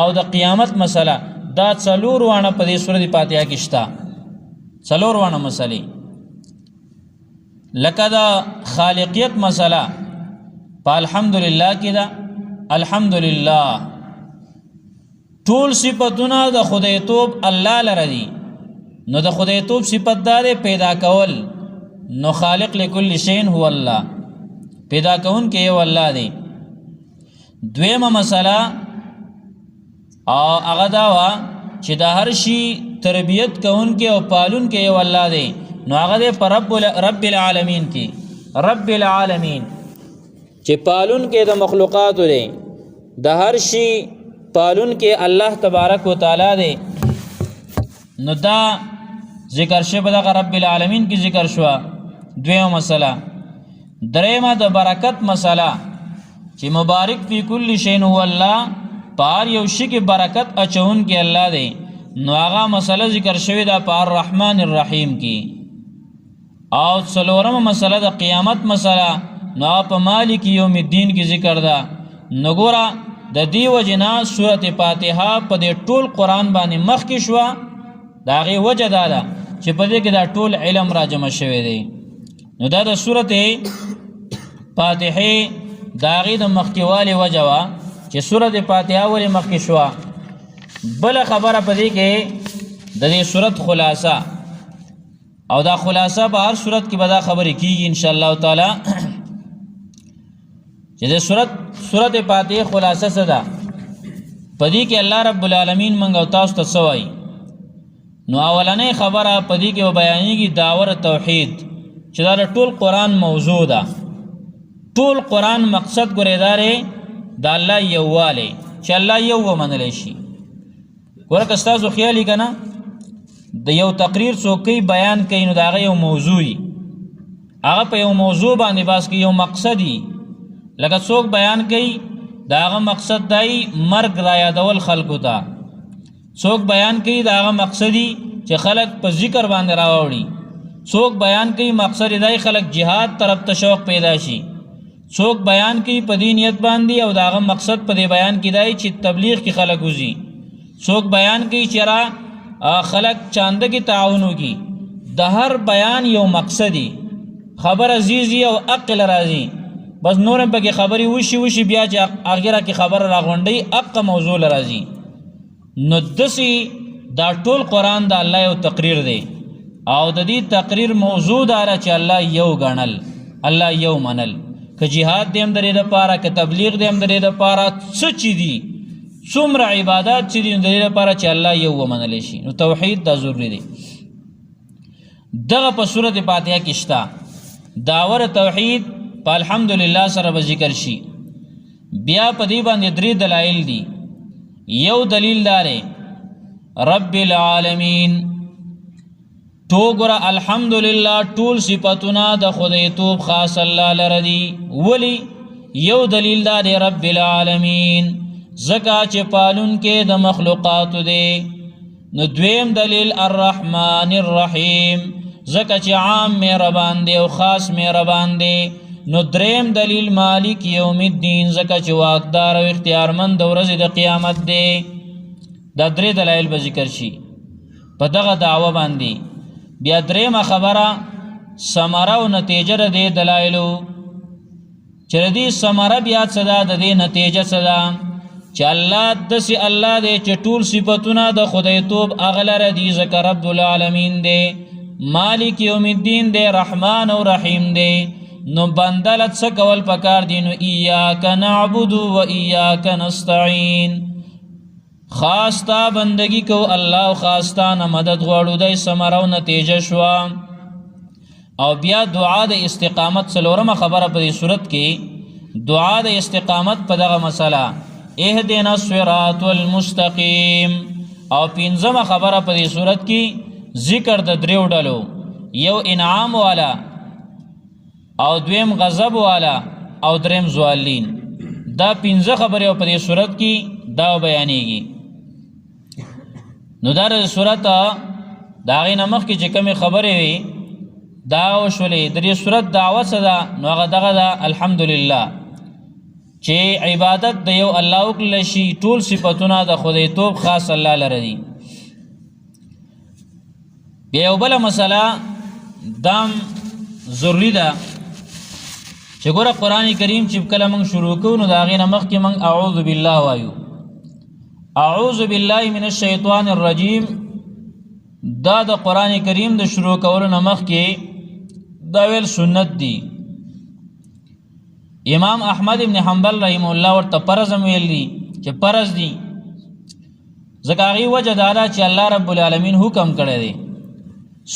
او د قیامت مسله دا څلور وانه په دې سورۃ فاتحه کې شته څلور وانه مسلې لکه دا خالقیت مسله په الحمدلله کې دا الحمدلله ټول صفاتونه د خدای توب الله لره دي نو د خدای توب صفت دار پیدا کول نو خالق لكل شیء هو الله پیدا کون کې یو الله دی دویمه مسله او هغه دا وا چې د هر شي تربیت کون کې او پالون کې یو الله دی نو هغه پر رب العالمین کې رب العالمین چې پالون کې د مخلوقات دی د هر شي پالون کې الله تبارک و تعالی دی. نو دا ذکر شوه دغه رب العالمین کې ذکر شوه. دویمه مسله. دریمه د برکت مسله چې مبارک فی کل شیء هو الله، پار یو شي کې برکت اچون کې الله دی. نو هغه مسله ذکر شوې ده په الرحمن الرحیم کې. او څلورمه مسله د قیامت مسله، نو په مالک یوم الدین کې ذکر ده. نو ګوره د دې وجنا سورۃ فاتحه په دې ټول قرآن باندې مخکې شوه. د هغې وجه دا ده چې په دې کې دا ټول علم را جمع شوی دی. نو دا د سورۃ فاتحې د هغې د مخکې والي وجه وه چې سورۃ فاتحه ولې مخکې شوه. بله خبره په دې کې د دې سورت خلاصه، او دا خلاصه په هر صورت کې به دا خبرې کېږي انشاءالله تعالی چې د سورت فاتحه خلاصه څه ده. په دې کې الله رب العالمین موږ او تاسو ته څه وایي. نو اولنۍ خبره په دې کې به بیانېږي داور توحید چې دا د ټول قرآن موضوع ده. ټول قرآن مقصد ګورې دی د الله یووالی، چې الله یو ومنلی شي. ګوره که ستاسو خیال یې که نه د یو تقریر څوک کوي بیان کوي، نو د هغه یو موضوع وي، هغه په یو موضوع باندې بحث کوي، یو مقصد وي. لکه څوک بیان کوي د هغه مقصد دی مرګ را یادول خلکو ته. څوک بیان کوي د هغه مقصد چې خلک په ذکر باندې راوړي. څوک بیان کوي مقصد دی خلک جهاد طرف ته شوق پیدا شي. څوک بیان کوي په دې نیت باندې او د هغه مقصد په دې بیان کې دی چې تبلیغ کې خلک وځي. څوک بیان کوي چې را خلق چانده کې تعاون وکړي. د هر بیان یو مقصدی خبر عزیزی او عقل راځي، بس نورم پکې خبري وشي بیا چې اخره کې خبر راغونډي اقا موضوع راځي. نو دسی دا ټول قرآن د الله یو تقریر دی، او د دې تقریر موضوع دا چې الله یو غنل، الله یو منل. که جهاد دیم درې د پاره، که تبلیغ دیم درې د پاره، څه چی دي څومره عبادات چې دي د دې لپاره چې الله یو ومنلی شي. نو توحید دا ضروري دی. دغه په سورۃ فاتحه کې شته داور توحید په الحمدلله سره به ذکر شي. بیا په دې باندې درې دلایل دي. یو دلیل داره رب العالمین، تو ګوره الحمدلله ټول صفتونه د خدای توب خاص الله لره دي. ولی یو دلیل داره رب العالمین زکا چې پالون کې د مخلوقات دی. نو دویم دلیل الرحمن الرحیم زکا چې عام مهربان دی او خاص مهربان دی. نو دریم دلیل مالک یوم الدین زکا چې واکدار او اختیارمند د ورځې د قیامت دی. دا درې دلایل به ذکر شي په دغه دعوه باندې. بیا دریمه خبره ثمره او نتیجه د دې دلایلو چې د دې ثمره بیا څه ده، د دې نتیجه څه ده چې الله داسې الله دی چې ټول صفتونه د خدای توب هغه لره دي، ځکه رب العالمین دی، مالک یوم الدین دی، رحمان او رحیم دی. نو بنده له څه کول پکار دي؟ نو ایاک نعبد و ایاک نستعین، خاص تا بندگی کو الله او خاص تا نه مدد غواړو. د ثمره او نتیجه شوه. او بیا دعا د استقامت څلورمه خبره په دې صورت کې، دعا د استقامت په دغه مسله اهدنا الصراط المستقیم. او پنځمه خبره په دې صورت کې ذکر د دریو ډلو، یو انعام والا او دویم غضب والا او دریم زوالین. دا پنځه خبرې په دې صورت کې دا بیانېږي. نو دا د صورت د هغې نه مخکې چې کومې خبرې وي دا وشولې. د دې صورت دعوه څه ده؟ نو هغه دغه ده الحمدلله، چې عبادت د یو الله وکړل شي، ټول صفتونه د خدای توب خاص الله لره دي. بیا یو بله مسله دام ضروري ده چې ګوره قرآن کریم چې کله موږ شروع کوو نو د هغې نه مخکې موږ اعوذ بالله وایو. اعوذ بالله من الشیطان الرجیم دا د قرآن کریم د شروع کولو نه مخکې دا ویل سنت دی. امام احمد ابن حنبل رحمه الله ورته فرض هم ویل دي چې فرض دي، ځکه هغې وجه دا ده چې الله رب العالمین حکم کړی دی.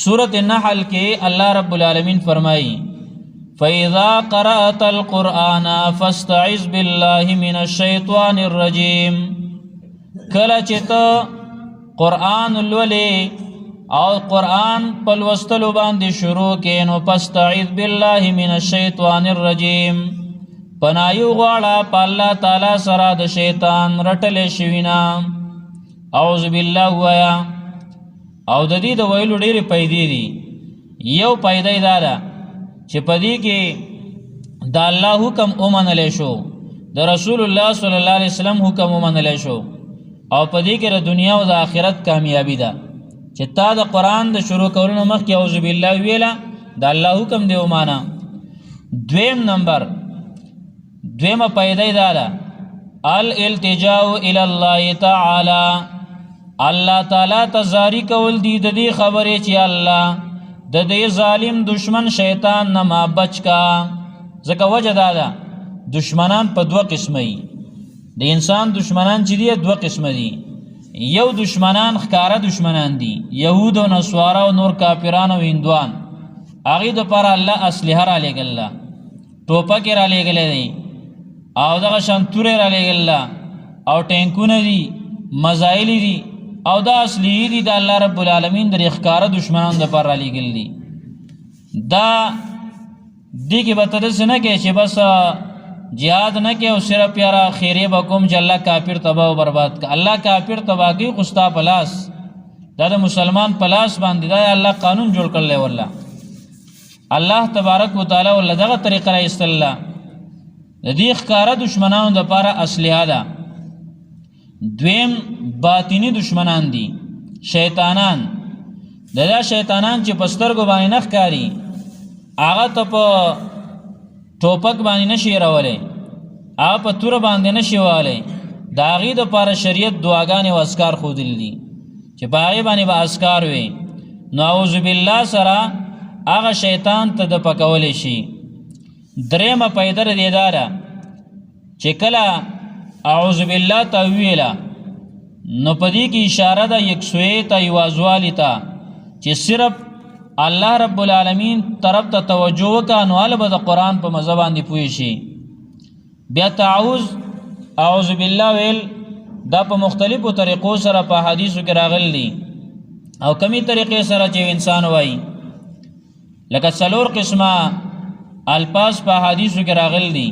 سورة النحل کې الله رب العالمین فرمایي فَإِذَا قَرَأْتَ الْقُرْآنَ فَاسْتَعِذْ بِاللَّهِ مِنَ الشَّيْطَانِ الرَّجِيمِ. کله چې ته قرآن لولې او قرآن په لوستلو باندې شروع کې نو فاستعذ بالله من الشیطان الرجیم پناهي وغواړه په الله تعالی سره د شیطان رټلې شوي نه اعوذ بالله ووایه او د دې د ویلو ډېرې فایدې دي یو فایده یې دا ده چې په دې کې د الله حکم ومنلی شو د رسول الله صلی الله علیه وسلم حکم ومنلی شو او په دې کې د دنیا او د آخرت کامیابی ده چې تا د قرآن د شروع کولو مخکې اعوذ بالله ویله د الله حکم دی ومانه دویمه فایده یې دا ده الالتجاء الی الله تعالی الله تعالی ته زاری کول دي د دې خبرې چې الله د دې ظالم دشمن شیطان نه ما بچ کا ځکه وجه دا ده دشمنان په دوه قسمه دي د انسان دشمنان چې دي دوه قسمه دي یو دشمنان ښکاره دشمنان دي یهود او نصارا او نور کافران او هندوان هغې دپاره الله اسلحه رالیږله ټوپک یې رالیږلی دی او دغه شان توره یې رالیږله او ټینکونه دي مزایل دي او دا اصلي دي د الله رب العالمین د ښکاره دشمنانو دپاره رالیږل دي دا دې کې به ته داسې نه کوې چې بس جهاد نه کې او صرف یاره خیرې به کوم چې الله کافر تباه و برباد که الله کافر تباه کوي خو ستا په لاس دا د مسلمان په لاس باندې دا الله قانون جوړ کړلی والله الله تبارک وتعالی والله دغه طریقه راایستله د دې ښکاره دشمنانو دپاره اصلحه ده دویم باطنی دشمنان دي شیطانان دا شیطانان چې په سترګو باندې نه ښکاري هغه ته په ټوپک باندې نشي راولی هغه په توره باندې نشي والی د هغې دپاره شریعت دعاګانې او اذکار ښودلي دي چې په هغې باندې به اذکار وي نو اعوذ بالله سره هغه شیطان ته د پکولی شي درېیمه فایده د دې دا ده چې کله اعوذ بالله ته وویله نو په دې کې اشاره ده یکسویۍ ته یوازوالي ته چې صرف الله رب العالمین طرف ته توجه وکړه نو هله به د قرآن په مزه باندې پوه شي بیا اعوذ بالله ویل دا په مختلفو طریقو سره په حدیثو کې راغلی دي او کمی طریقې سره چې انسان وایي لکه 4 قسمه الفاظ په حدیثو کې راغلی دي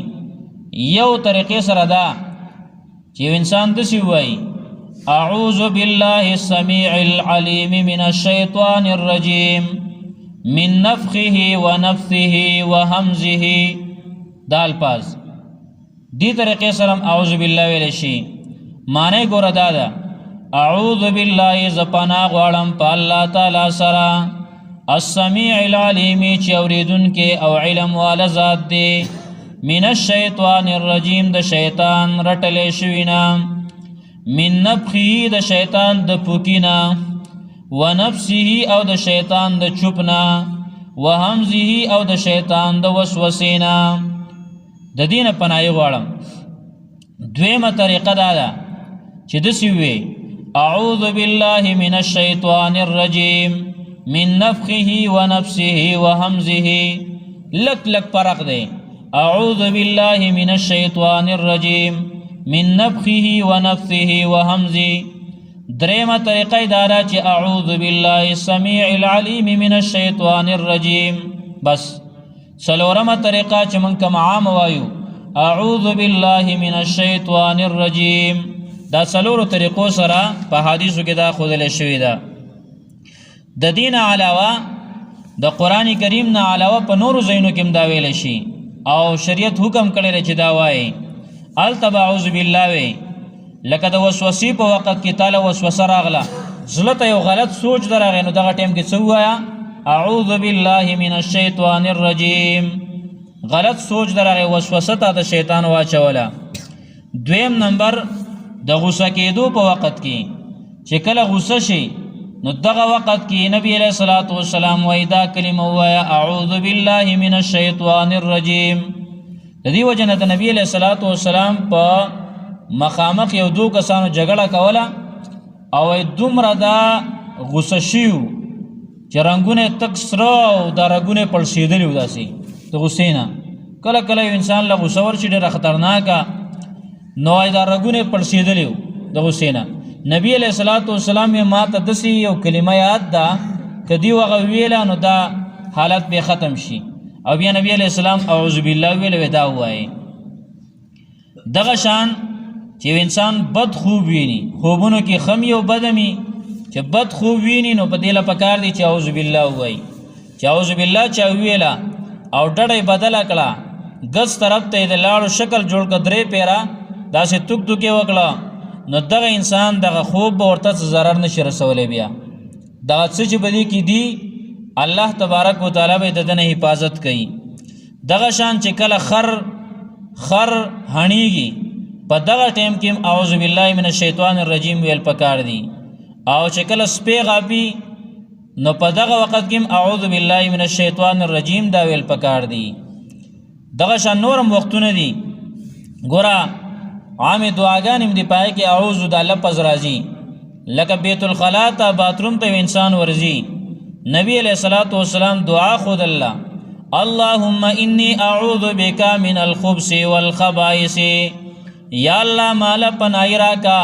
یو طریقې سره دا چې انسان داسې وایي اعوذ بالله السمیع العلیم من الشیطان الرجیم من نفخه ونفثه وهمزه دا الفاظ دی طریقې سره اعوذ بالله ویلی شي معنی ګوره دا ده اعوذ بالله زه پناه غواړم په الله تعالی سره السمیع العلیم چې اورېدونکی او علم والا ذات دی من الشیطان الرجیم د شیطان رټلی شوي نه من نفخه د شیطان د پوکي نه ونفسه او د شیطان د چوپ نه وهمزه او د شیطان د وسوسې نه د دې نه پناهي غواړم دویمه طریقه دا ده چې داسې ووایي اعوذ بالله من الشیطان الرجیم من نفخه ونفسه وهمزه لک لک فرق دی اعوذ بالله من الشیطان الرجیم من نفخه ونفثه وهمزه درېیمه طریقه یې دا ده چې اعوذ بالله السمیع العلیم من الشیطان الرجیم بس څلورمه طریقه چې موږ کوم عام وایو اعوذ بالله من الشیطان الرجیم دا څلورو طریقو سره په حدیثو کې دا ښودلی شوې ده د دې نه علاوه د قرآن کریم نه علاوه په نورو ځایونو کې هم دا ویلی شي او شریعت حکم کړی دی چې دا وایي هلته به اعوذ بالله وی لکه د وسوسې په وخت کې تاله وسوسه راغله زړه ته یو غلط سوچ درغی نو دغه ټایم کې څه ووایه اعوذ بالله من الشیطان الرجیم غلط سوچ درغی وسوسه ته د شیطان واچوله دویم نمبر د غوسه کېدو په وخت کې چې کله غوسه شي نو دغه وخت کې نبی علیه الصلاة والسلام وایي دا کلمه ووایه اعوذ بالله من الشیطان الرجیم د دې وجه نه د نبی علیه الصلاة والسلام په مخامخ یو دو کسانو جګړه کوله او دومره دا غوسه شوي چې رنګونه تک سره او دا رګونه پړسېدلي وو داسې د غوسې نه کله کله یو انسان له غوسه ورشي ډېره خطرناکه نو دا رګونه پړسېدلي وو د غوسې نه نبی علیہ الصلوۃ والسلام یې ما ته داسې یو کلمه یاد ده که دی هغه ویله نو دا حالت به ختم شي. او بیا نبی علیہ السلام اعوذ بالله ویل دا وایي. دغه شان چې انسان بد خوب ویني، خوبونو کې خم یو بدمی چې بد خوب ویني نو په دې لپاره پکار دی چې اعوذ بالله وایي. چې اعوذ بالله چا ویله او ډډه بدله کړه، ګس طرف ته د لاړو شکل جوړ کړ، درې پیرا داسې توک توکې وکړه، نو دغه انسان دغه خوب به ورته ضرر نشي رسولی. بیا دغه څه چې بدی کې دی الله تبارک و تعالی به د دنه حفاظت کوي. دغه شان چې کله خر هڼیږي په دغه ټیم کې اعوذ بالله من الشیطان الرجیم ویل پکار دی. او چې کله سپې غاپي نو په دغه وخت کې اعوذ بالله من الشیطان الرجیم دا ویل پکار دی. دغه شان نورم وختونه دي ګوره عام دعاګانې دي پای کې اعوذ د لفظ راځي، لکه بیت الخلا ته باتروم ته انسان ورځي. نبی علیہ الصلوۃ والسلام دعا خود الله اللهم انی اعوذ بک من الخبث والخبائث، یا الله مال پناه راکا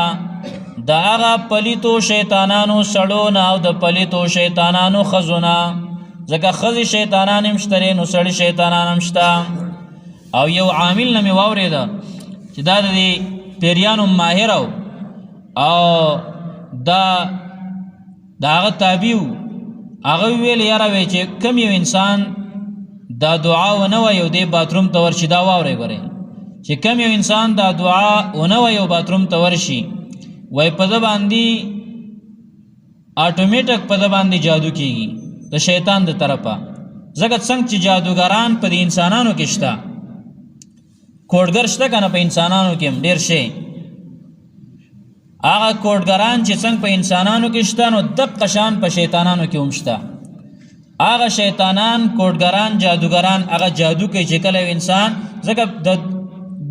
د هغه پلیتو شیطانانو سړو نه او د پلیتو شیطانانو خزونه، ځکه خزي شیطانان هم شته نو سړي شیطانان هم شته. او یو عامل نه مې واورېده چې دا د پیریانو ماهر او دا هغه تابع هغه ویل یاره وی چې کم یو انسان دا دعا ونه وایي او دی باتروم ته ورشي. دا واورئ ګورئ چې کم یو انسان دا دعا ونه وایي او باتروم ته ورشي وای په ده باندې آټومیټک په ده باندې جادو کېږي د شیطان د طرفه. ځکه څنګه چې جادوګران په د انسانانو کې شته، کوډګر شته که نه په انسانانو کې هم ډېر شی، هغه کوډګران چې څنګه په انسانانو کې شته نو دقه شان په شیطانانو کې هم شته. هغه شیطانان کوډګران جادوګران هغه جادو کوي چې کله انسان، ځکه د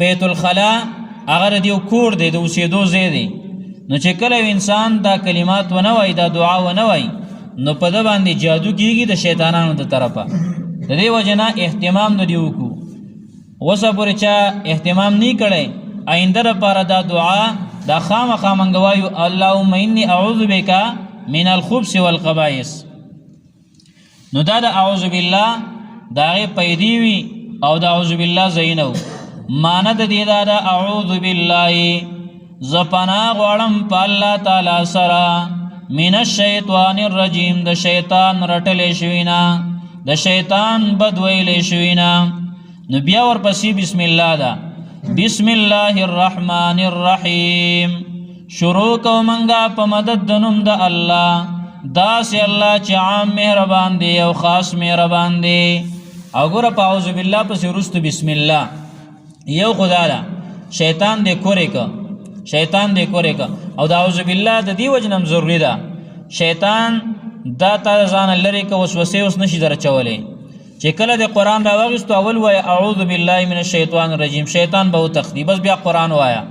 بیت الخلا هغه د یو کور دی د اوسېدو ځای دی، نو چې کله انسان دا کلمات ونه وایي دا دعا ونه وایي نو په ده باندې جادو کېږي د شیطانانو د طرفه. د دې وجې نه اهتمام د دې وکړو. اوسه پورې چا اهتمام نه کړی آینده لپاره دا دعا دا خامخا موږ وایو اللهم انی اعوذ بک من الخبث والخبائث. نو دا د اعوذ بالله د هغې پیدې وي او د اعوذ بالله ځایونه و. معنه د دې دا د اعوذ بالله زه پناه غواړم په الله تعالی سره من الشیطان الرجیم د شیطان رټلی شوي نه، د شیطان بد ویلی شوي نه. نو بیا ورپسې بسم الله ده، بسم الله الرحمن الرحیم. شروع کو منګه په مدد د نوم د الله، داسې الله چې عام مهربان دی او خاص مهربان دی. او ګوره په اعوذ بالله پسې وروسته بسم الله یو خدا ده، شیطان دې کورې که، شیطان دې کورې که. او د اعوذ بالله د دې وجې نه هم ضروري ده، شیطان دا تا ځانه لرې که وسوسې اوس نشي در اچولی. چې کله د قرآن راواغېستو اول وایه اعوذ بالله من الشیطان الرجیم، شیطان به وتښتي، بس بیا قرآن وایه،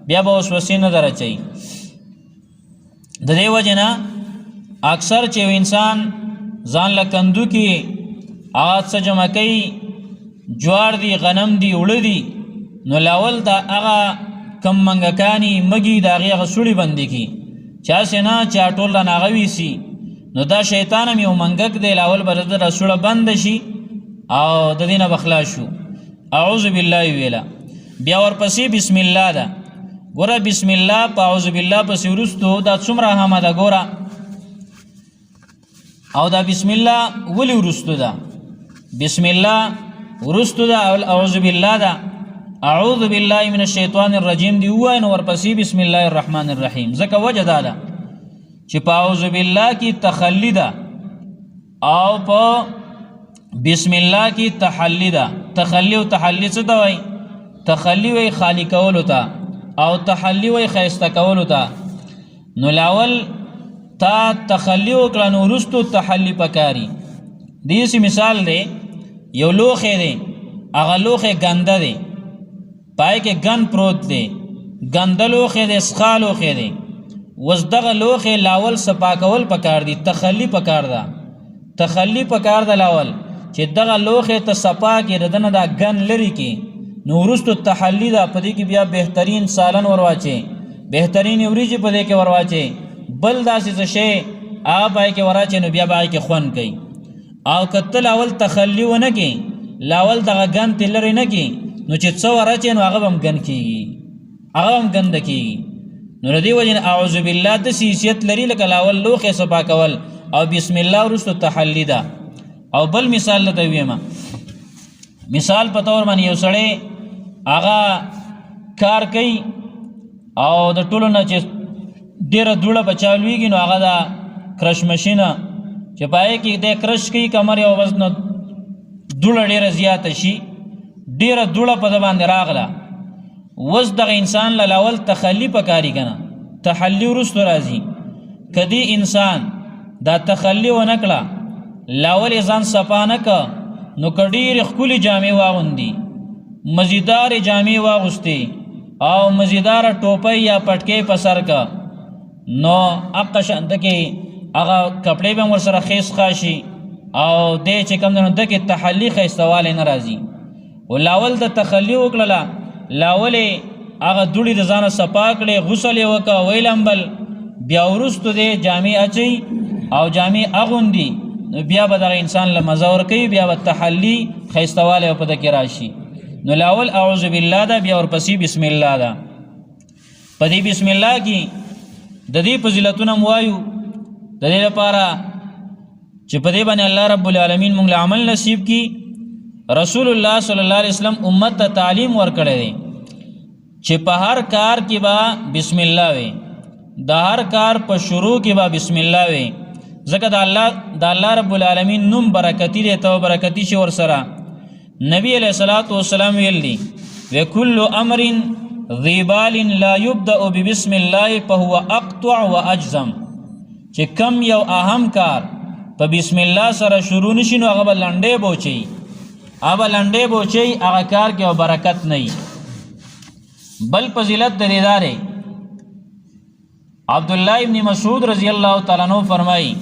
بیا به وسوسې نه در اچوي. د دې وجې نه اکثر چې انسان ځان له کندو کې هغه څه جمع کوي، جوار دي غنم دي اوړه دي، نو لاول دا هغه کم منګکانی مګي د هغې هغه سوړي بندې کړي، چاسې نه چې ټول رانه هغه ویسي. نو دا شیطان هم یو منګک دی، لاول به د سوړه بنده شي او د دې نه به خلاص شو. اعوذ بالله ویله، بیا ورپسې بسم الله ده. ګوره بسم الله په اعوذ بالله پسې وروستو دا څومره اهمه ده ګوره. او دا بسم الله ولې وروستو ده؟ بسم الله وروستو ده او اعوذ بالله ده. اعوذ بالله من الشیطان الرجیم دی ووایي نو ورپسې بسم الله الرحمن الرحیم. ځکه وجه دا ده چې په اعوذ بالله کې تخلی ده او په بسم الله کې تحلی ده. تخلی او تحلی څه ته وایي؟ تخلی وایي خالی کولو ته او تحلی وایي ښایسته کولو ته. نو لاول تا تخلی وکړه نو وروستو تحلی پکاري. داسې مثال دی، یو لوښی دی، هغه لوښی ګنده دی، پای کې ګند پروت دی، ګنده لوښی دی، سخا لوښی دی. اوس دغه لوښی لاول صفا کول پکار دي، تخلی پکار ده، تخلی پکار ده لاول چې دغه لوښی ته صفا کړې، د دنه دا ګند لرې کړي، نو وروستو تحلی ده، په دې کې بیا بهترین سالن ور واچوې، بهترین وریجې په دې کې ورواچې بل داسې څه شی هغه پای کې وراچې نو بیا به کې خوند کوي. او که ته لاول تخلي ونه کې لاول دغه ګند ترې لرې نه کې نو چې څه وراچې نو هغه به هم ګند کېږي هغه هم ګنده کېږي. نو د دې وجې نه اعوذ بالله داسې حیثیت لري لکه لاول لوښې صفا کول او بسم الله وروسته تحلي ده. او بل مثال درته ویمه مثال په طور باندې یو سړی هغه کار کوي او د ټولو نه چې ډېره دوړه به چالوېږي نو هغه دا کرش مشینه چې پای کې د کرش کوي کمر یو وزن دوړه ډېره زیاته شي ډېره دوړه په ده باندې راغله وس دغه انسان له لاول تخلي پکاري که نه تحلي وروسته راځي. که دې انسان دا تخلي ونه کړه لاول یې ځان صفا نه که نو که ډېرې ښکلې جامې واغوندي مزیدارې جامې واغوستې او مزیداره ټوپۍ یا پټکۍ په سر که نو حقه شانته کې هغه کپړې به هم ورسره خیس خاشي او دی چې کوم دی نو ده کې تحلي ښایستوالی نه راځي. خو لاول د تخلي وکړله لاول هغه دوړې د ځانه صفا کړې غسل یې وکړه ویل امبل بیا وروستو دی جامې اچوي او جامې اغوندي نو بیا به دغه انسان له مزه ورکوي بیا به تحلي ښایستوالی به په ده کې راشي. نو لاول اعوذ بالله ده بیا ورپسې بسم الله ده. په دې بسم الله کې د دې فضیلتونه م وایو د دې لپاره چې په دې باندې الله رب العالمین موږ له عمل نصیب کړي. رسول الله صلی الله علیه وسلم امت ته تعلیم ورکړی دی چې په هر کار کې به بسم الله وي د هر کار په شروع کې به بسم الله وي ځکه د الله رب العالمین نوم برکتی دی ته برکتی شي ورسره. نبی علیہ الصلوۃ والسلام ویل دی وکل امر ذی بال لا یبدأ ببسم الله فهو اقطع واجزم چې کم یو اهم کار په بسم الله سره شروع نشي نو هغه به لنډې بوچي هغه لنډې بوچي هغه کار کې او برکت نه وي. بل فضیلت د دې دارې عبدالله ابن مسعود رضی الله تعالی عنہ فرمایي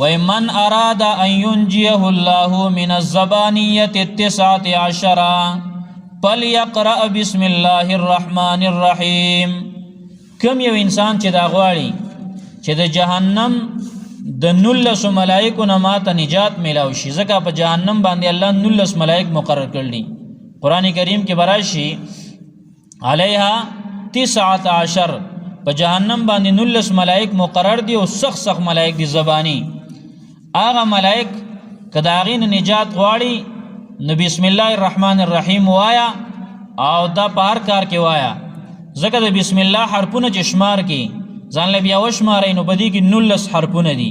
ومن اراد ان ينجيه الله من الزبانية 19 فليقرأ بسم الله الرحمن الرحيم. کم یو انسان چې دا غواړي چې د جهنم د 19 ملائکو نه ماته نجات میلاو شي ځکه په جهنم باندې الله 19 ملائک مقرر کړي. قرآن کریم کې براشي علیها 19 په جهنم باندې 19 ملائک مقرر دي او سخت ملائک دي زبانی. هغه ملائک که د هغې نه نجات غواړي نو بسم الله الرحمن الرحیم وایا او دا په هر کار کې وایا ځکه د بسم الله حرفونه چې شمار کې ځان له بیا وشمارئ نو په دې کې 19 حرفونه دي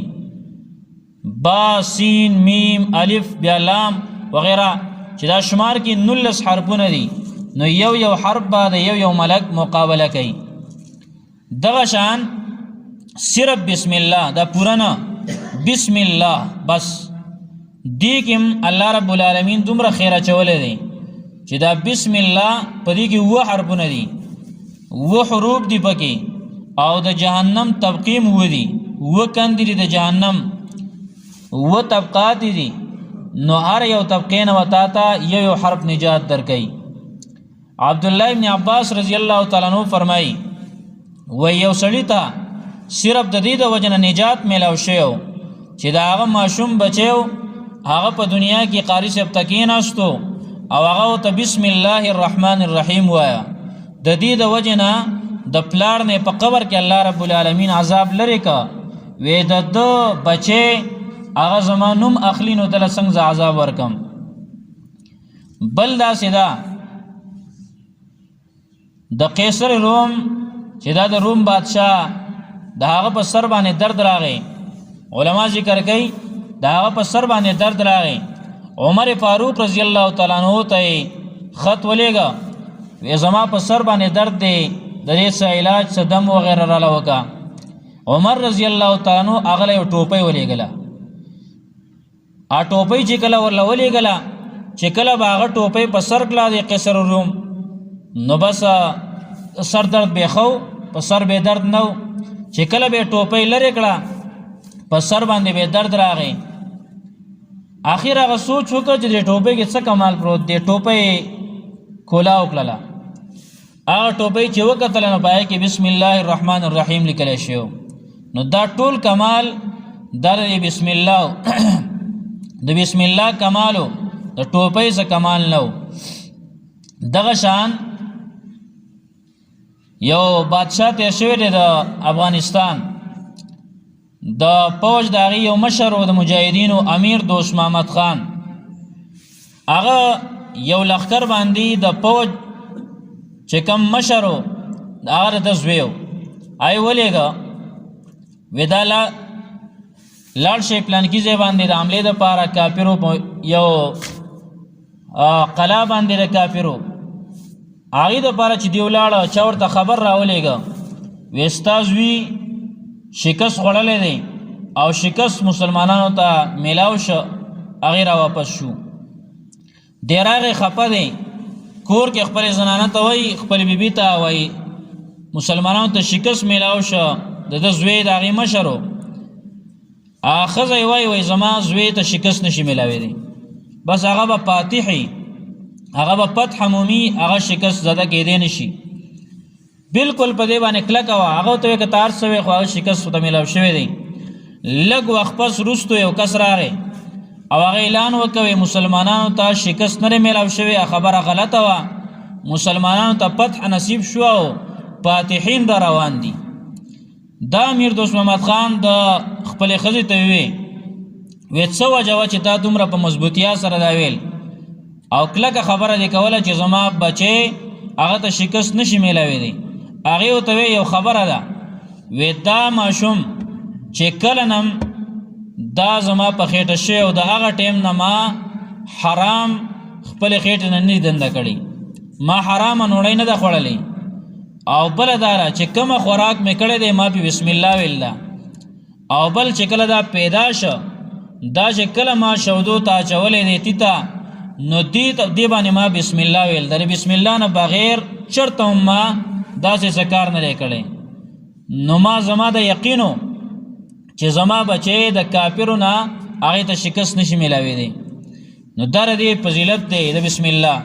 با سین میم الف بیا لام وغیره چې دا شمار کې 19 حرفونه دي نو یو حرف به د یو ملک مقابله کوي. دغه شان صرف بسم الله دا پورا نه بسم الله بس دی کم الله رب العالمین دومره خیر اچولی دی چې دا بسم الله په دې کې 2 حرفونه دي 2 حروف دي پکې او د جهنم طبقې مو دي 2 کندې دي د جهنم 2 طبقات دي نو هر یو طبقې نه وتا ته یو حرف نجات درکوي. عبدالله ابن عباس رضی الله تعالی عنہ فرمایي و یو سړی ته صرف د دې د وجه نه نجات میلاو شوی چې د هغه ماشوم بچیو هغه په دنیا کې قاری صاحب ته کېناستو او هغه ورته بسم الله الرحمن الرحیم وایه د دې د وجه نه د پلار نه په قبر کې الله رب العالمین عذاب لرې که وی د ده بچی هغه زما نوم اخلي نو دله څنګه زه عذاب ورکم. بل داسې ده د قیصر روم چې دا د روم بادشاه د هغه په سر باندې درد راغی علما ذکر کوي د هغه په سر باندې درد راغی عمر فاروق رضی الله تعالی عنہ ته خط ولېږه وی زما په سر باندې درد دی د دې څه علاج څه دم وغیره راله وکړه. عمر رضی الله تعالی عنہ هغه له یو ټوپۍ ولېږله ټوپۍ چې کله ورله ولېږله چې کله به هغه ټوپۍ په سر کړه د قیصر روم نو بس سر درد به خو په سر به درد نو چې کله به ټوپۍ لرې کړه په سر باندې به درد راغی. آخر هغه سوچ وکړه چې د ټوپۍ کې څه کمال پروت دی ټوپۍ کولا وکړله هغه ټوپۍ چې وکتل نو پای کې بسم الله الرحمن الرحیم لیکل شوی نو دا ټول کمال در بسم الله د بسم الله کمالو د ټوپۍ څخه کمال نو. دغه شان یو بادشاہ تیر شوی دی د افغانستان د فوج د هغې یو مشر و د مجاهدینو امیر دوست محمد خان. هغه یو لښکر باندې د فوج چې کوم مشر و هغه د زوی و هغې ولېږه وی دا لاړ شئ پلانکي ځای باندې د حملې دپاره کافرو په یو قلعه باندې د کافرو هغې دپاره چې دی ولاړه چا ورته خبر راولېږه وی ستا زوی شکست خوړلی دی او شکست مسلمانانو ته میلاو شه هغې را واپس شو. ډېر هغې خفه دی کور کې خپلې زنانه ته وایي خپلې بیبي ته وایي مسلمانانو ته شکست میلاو شه د ده زوی د هغې مشر و ښځه یې وایي زما زوی ته شکست نشي میلاویدی بس هغه به فاتحي هغه به فتح مومي هغه شکست زده کېدی نشي. بلکل په دې باندې کلکه وه هغه ته وایي که ته هر څه وایې خو هغه شکست ورته میلاو شوی دی. لږ وخت پس وروستو یو کس راغی او هغه اعلان وکوي مسلمانانو ته شکست نه دی میلاو شوی خبره غلطه وه مسلمانانو ته فتح نصیب شو او فاتحین را روان دي. دا امیر دوست محمد خان د خپلې ښځې ته وی څه وجه وه چې تا دومره په مضبوطیا سره دا ویل او کلکه خبره دې کوله چې زما بچی هغه ته شکست نشي میلاویدی. هغې ورته وی یو خبره ده وی دا ماشوم چې کله نم دا زما په خېټه شوی او د هغه ټیم نه ما حرام خپلې خېټې نه نه دنده کړې ما حرامه نوړۍ نه ده خوړلې او بله دا ده چې کومه خوراک مې کړی دی ما پې بسم الله ویل ده او بل چې کله دا پیدا شه دا چې کله ما شودو ته اچولی دی تیته نو دې باندې ما بسم الله ویل ده د بسم الله نه بغیر چرته هم ما داسې څه کار نه دی کړی. نو ما زما د یقینو چې زما بچی د کافرو نه هغې ته شکست نشي میلاویدی. نو دا د دې فضیلت دی د بسم الله.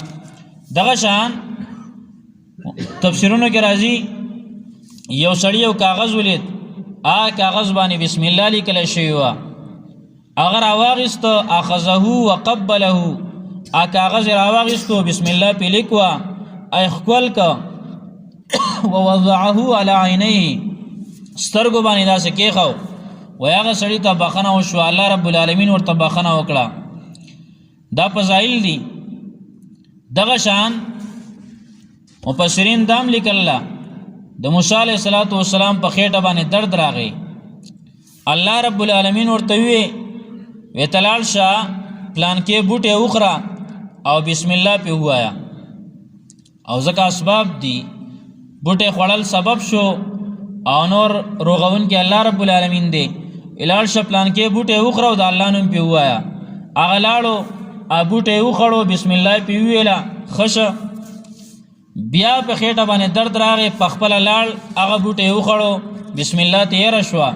دغه شان تفسیرونو کې راځي یو سړي یو کاغذ ولید هغه کاغذ باندې بسم الله لیکلی شوي وه هغه راواغېسته اخذه وقبله هغه کاغذ یې راواغېستو بسم الله پې لیک وه ای ښکول که ووضعه علی عینیه سترګو باندې داسې کېښو وی هغه سړي ته بخښنه وشوه الله رب العالمین ورته بخښنه وکړه. دا فضایل دي. دغه شان مفسرین دام لیکله د موسی علیه السلام په خېټه باندې درد راغی الله رب العالمین ورته وی ته لاړ شه پلانکې بوټی وخوره او بسم الله پې ووایه او ځکه اسباب دي بوټی خوړل سبب شو او نور روغونکی الله رب العالمین دی. لاړ شه پلانکې بوټی وخوره او د الله نوم پې ووایه هغه لاړو بوټی وخوړو بسم الله پې وویله ښه شه بیا په خېټه باندې درد راغی په خپله لاړ هغه بوټی وخوړو بسم الله ته یېره شوه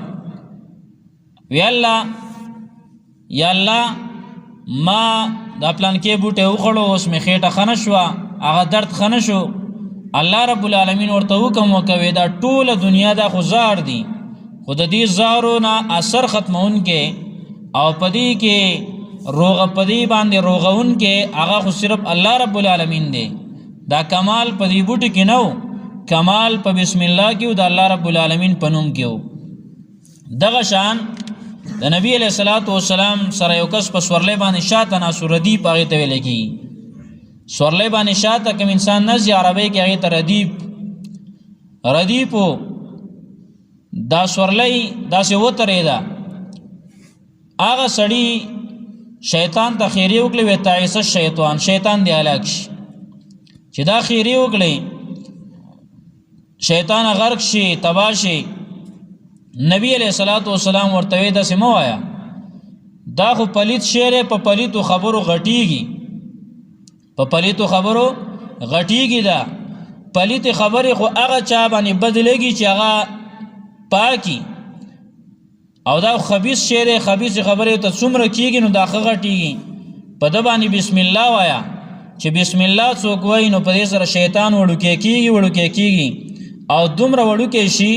وی الله یا الله ما دا پلانکې بوټی وخوړو اوس مې خېټه ښه نه شوه هغه درد ښه نه شو الله رب العالمین ورته حکم وکوي دا ټوله دنیا دا خو زار دي خو د دې زارو نه اثر ختمونکی او په دې کې په دې باندې روغونکی هغه خو صرف الله رب العالمین دی. دا کمال په دې بوټي کې نه و کمال په بسم الله کې و د الله رب العالمین په نوم کې و. دغه شان د نبی علیه السلام سره یو کس په سورلی باندې شاته ناست ردیب هغې ته ویلی کېږي سورلی باندې شاته کوم انسان ناست عربی کې هغې ته ردیب و دا سورلی داسې وترېده هغه سړي شیطان ته خیری وکړي وی تعیس شیطان دی هلاک شي چې دا خیری وکړي شیطان غرق شي تباه شي نبی علیہ السلام ورته وی داسې مه وایه دا خو پلیت شعر په پلیتو خبرو غټیږي دا پلیت خبرې خو هغه چا باندې بدلېږي چې هغه پاکي او دا خبیث شعر خبیث خبرې ته څومره کېږي نو دا ښه غټیږي په ده باندې بسم الله وایه چې بسم الله څوک وایي نو په دې سره شیطان وړوکی کېږي او دومره وړوکی شي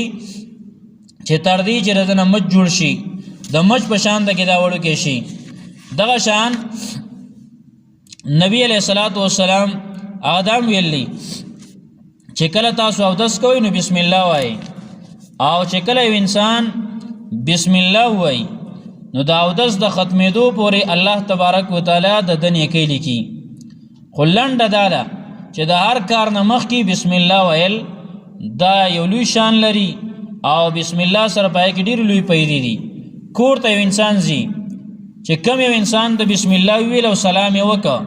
چې تر دې چې دنه مچ جوړ شي د مچ په شان د کې دا وړوکی شي. دغه شان نبی علیہ الصلوۃ والسلام آدم ویلی چې کله تاسو اودس کوئ نو بسم الله وایي او چې کله یو انسان بسم الله وایي نو دا اودس د ختمېدو پورې الله تبارک وتعالی د دنیا کې لیکي. خو لنډه دا ده چې د هر کار نه مخکې بسم الله ویل دا یو لوی شان لري او بسم الله سره پای کې ډېر لوی پیدا دي. کور ته یو انسان ځي چې کوم یو انسان د بسم الله ویل او سلام یې وکړه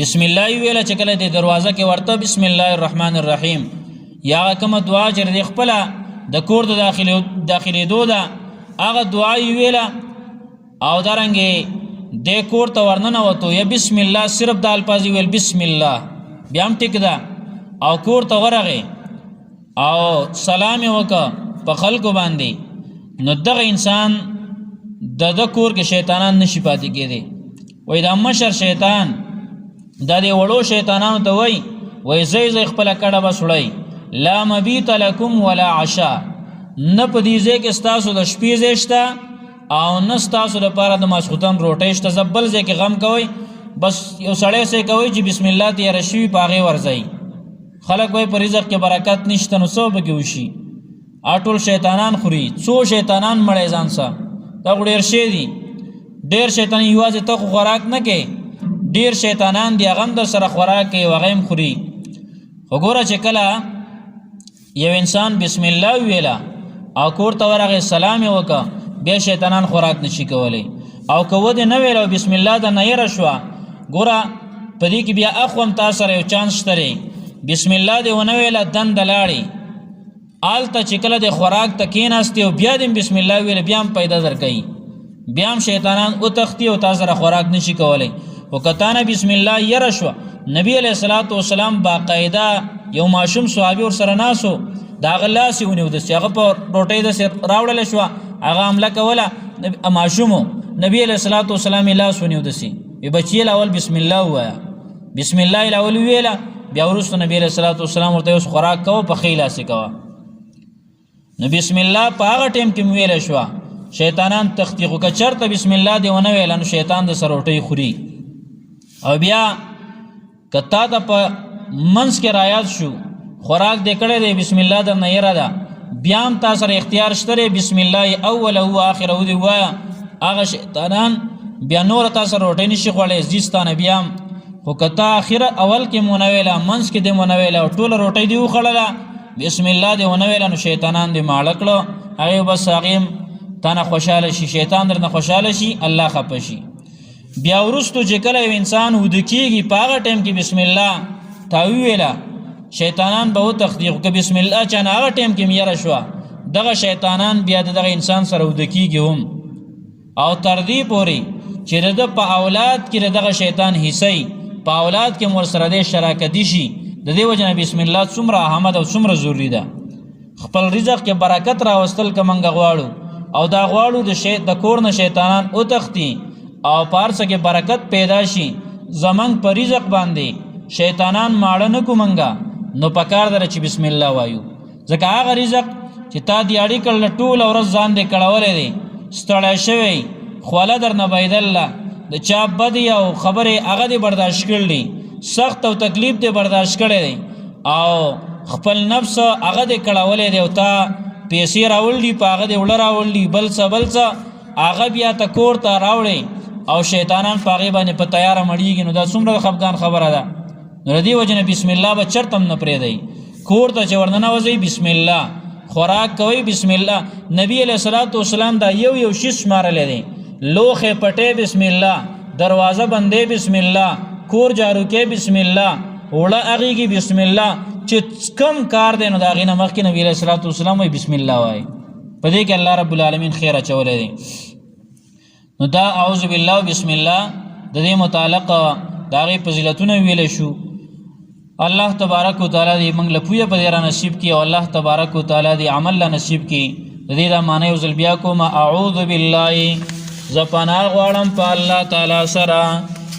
بسم الله ویل چې کله د دروازه کې ورته بسم الله الرحمن الرحیم یا کوم دعا چې د خپل د کور د داخلي ده هغه دعا ویل او دارنګې د کور ته ورننه وته یا بسم الله صرف د الفاظ ویل بسم الله بیا هم ټیک ده او کور ته ورغه او سلام وکړه په خلکو باندې نو دغه انسان د کور کې شیطانان نشي پاتې کېدی. وای دا مشر شیطان دا دی وړو شیطانانو ته وای زی خپل کړه بس وړي لا مبیت لکم ولا عشاء نه په دې ځای کې ستاسو د شپې ځای شته او نه ستاسو لپاره د ماسخوتن روټۍ شته. زبل ځای کې غم کوئ بس یو سړی سې کوئ چې بسم الله تیاره شوي په هغې ورځئ. خلک وایي په رزق کې برکت نشته نو څه به کې وشي ټول شیطانان خوري. څو شیطانان مړی ځان سه دا خو ډېر شی دي ډېر شیطان یوازې ته خو خوراک نه کوې ډېر شیطانان دي هغه هم در سره خوراک کوي هغه هم خوري. خو ګوره چې کله یو انسان بسم الله ویله او کور ته ورغې سلام یې وکړه بیا شیطانان خوراک نشي کولی او که ودې نه ویل او بسم الله د نه یره شوه ګوره په دې کې بیا اخو هم تا سره یو چانس شته دی. بسم الله دې ونه ویله دنده لاړې آلته چې کله د خوراک ته کېناستې او بیا دې بسم الله ویله بیا هم پیدا درکوي بیا هم شیطانان وتښتي او تا سره خوراک نشي کولی. خو که تا نه بسم الله یره شوه نبی علیہ الصلوۃ والسلام باقاعده یو ماشوم صحابي ورسره ناسو د هغه لاس یې ونیو داسې هغه په روټۍ داسې راوړله شوه هغه حمله کوله ماشومو نبی علیہ الصلوۃ والسلام یې لاس ونیو داسې وی بچیې الاول بسم الله ووایه بسم الله الاول ویله بیا وروسته نبی علیہ الصلوۃ والسلام ورته اوس خوراک کوه په ښۍ لاسې کوه. نو بسم الله په هغه ټیم کې ویله شوه شیطانان تختی. خو که چېرته بسم الله دې ونه ویله نو شیطان د سره روټۍ خوري. او بیا که تا ته په منځ کې رایاد شو خوراک دې کړی دی بسم الله در نه یره ده بیا هم تا سره اختیار شته دی بسم الله اوله و آخره دې ووایه هغه شیطانان بیا نور تا سره روټۍ نشي خوړلی ځي ستانه بیا هم. خو که تا اخره اول کې مو نه ویله منځ کې دې مو نه ویله او ټوله روټۍ دې وخوړله بسم الله دې ونه ویله نو شیطانان دې ماړه کړه هغې بس هغې هم تا نه خوشحاله شي شیطان در نه خوشحاله شي الله خفه شي. بیا وروستو چې کله یو انسان وده کېږي په هغه ټایم کې بسم الله تا وویله شیطانان به وتښتي. خو که بسم الله چا نه هغه ټایم کې م یره شوه دغه شیطانان بیا د دغه انسان سره وده کېږي هم او تر دې پورې چې د ده په اولاد کې د دغه شیطان حصی په اولاد کې م ورسره دی شراکتي شي. د دې وجه نه بسم الله څومره احمد او څومره ضروري ده. خپل رزق کې برکت راوستل که موږ غواړو او دا غواړو د کور نه شیطانان وتښتي او پارسه کې برکت پیدا شي زمنګ په رزق باندې شیطانان ماړه نه کو منګه نو پکار در چې بسم الله وایو. ځکه هغه رزق چې تا دیاړي کړل ټوله ورځ ځان دې کړولی دی ستړی شوی خوله در نه بایدله د چا بدې او خبرې هغه دې برداشت کړلی سخت او تکلیف دې برداشت کړی دی او خپل نفس هغه دې کړولی دی او تا پیسې راوړلي په هغه دې وړه راوړلي بل څه هغه بیا ته کور ته راوړی او شیطانان په هغې باندې په تیاره مړیږي نو دا څومره خفګان خبره ده. نو د دې وجې نه بسم الله به چرته هم نه پرېږدئ. کور ته چې ورننوځئ بسم الله خوراک کوئ بسم الله. نبی علیہ الصلوۃ والسلام دا یو شي شمارلی دی لوښې پټې بسم الله دروازه بندې بسم الله کور جارو کې بسم الله وړه هغېږي بسم الله چې کم کار دی نو د هغې نه مخکې نبي علیہ الصلوۃ والسلام وایي بسم الله وایي. په دې کې الله رب العالمین خیر اچولی دی. نو دا اعوذ بالله بسم الله د دې متعلق د هغې فضیلتونه ویلی شو. الله تبارک وتعالی دې موږ له پویه په دې را نصیب کړي او الله تبارک وتعالی دې عمل له نصیب کړي. د دې دا معنی یو ځل بیا کوم اعوذ بالله زه پناه غواړم په الله تعالی سره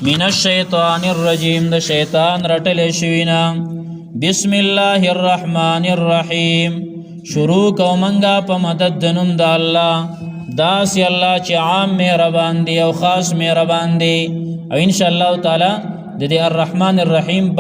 من الشیطان الرجیم د شیطان رټل شوینا بسم الله الرحمن الرحیم شروع کو منگا پا مدد دنم دا اللہ داسی اللہ چی عام مہربان دی او خاص مہربان دی او انشاءاللہ تعالی دی الرحمن الرحیم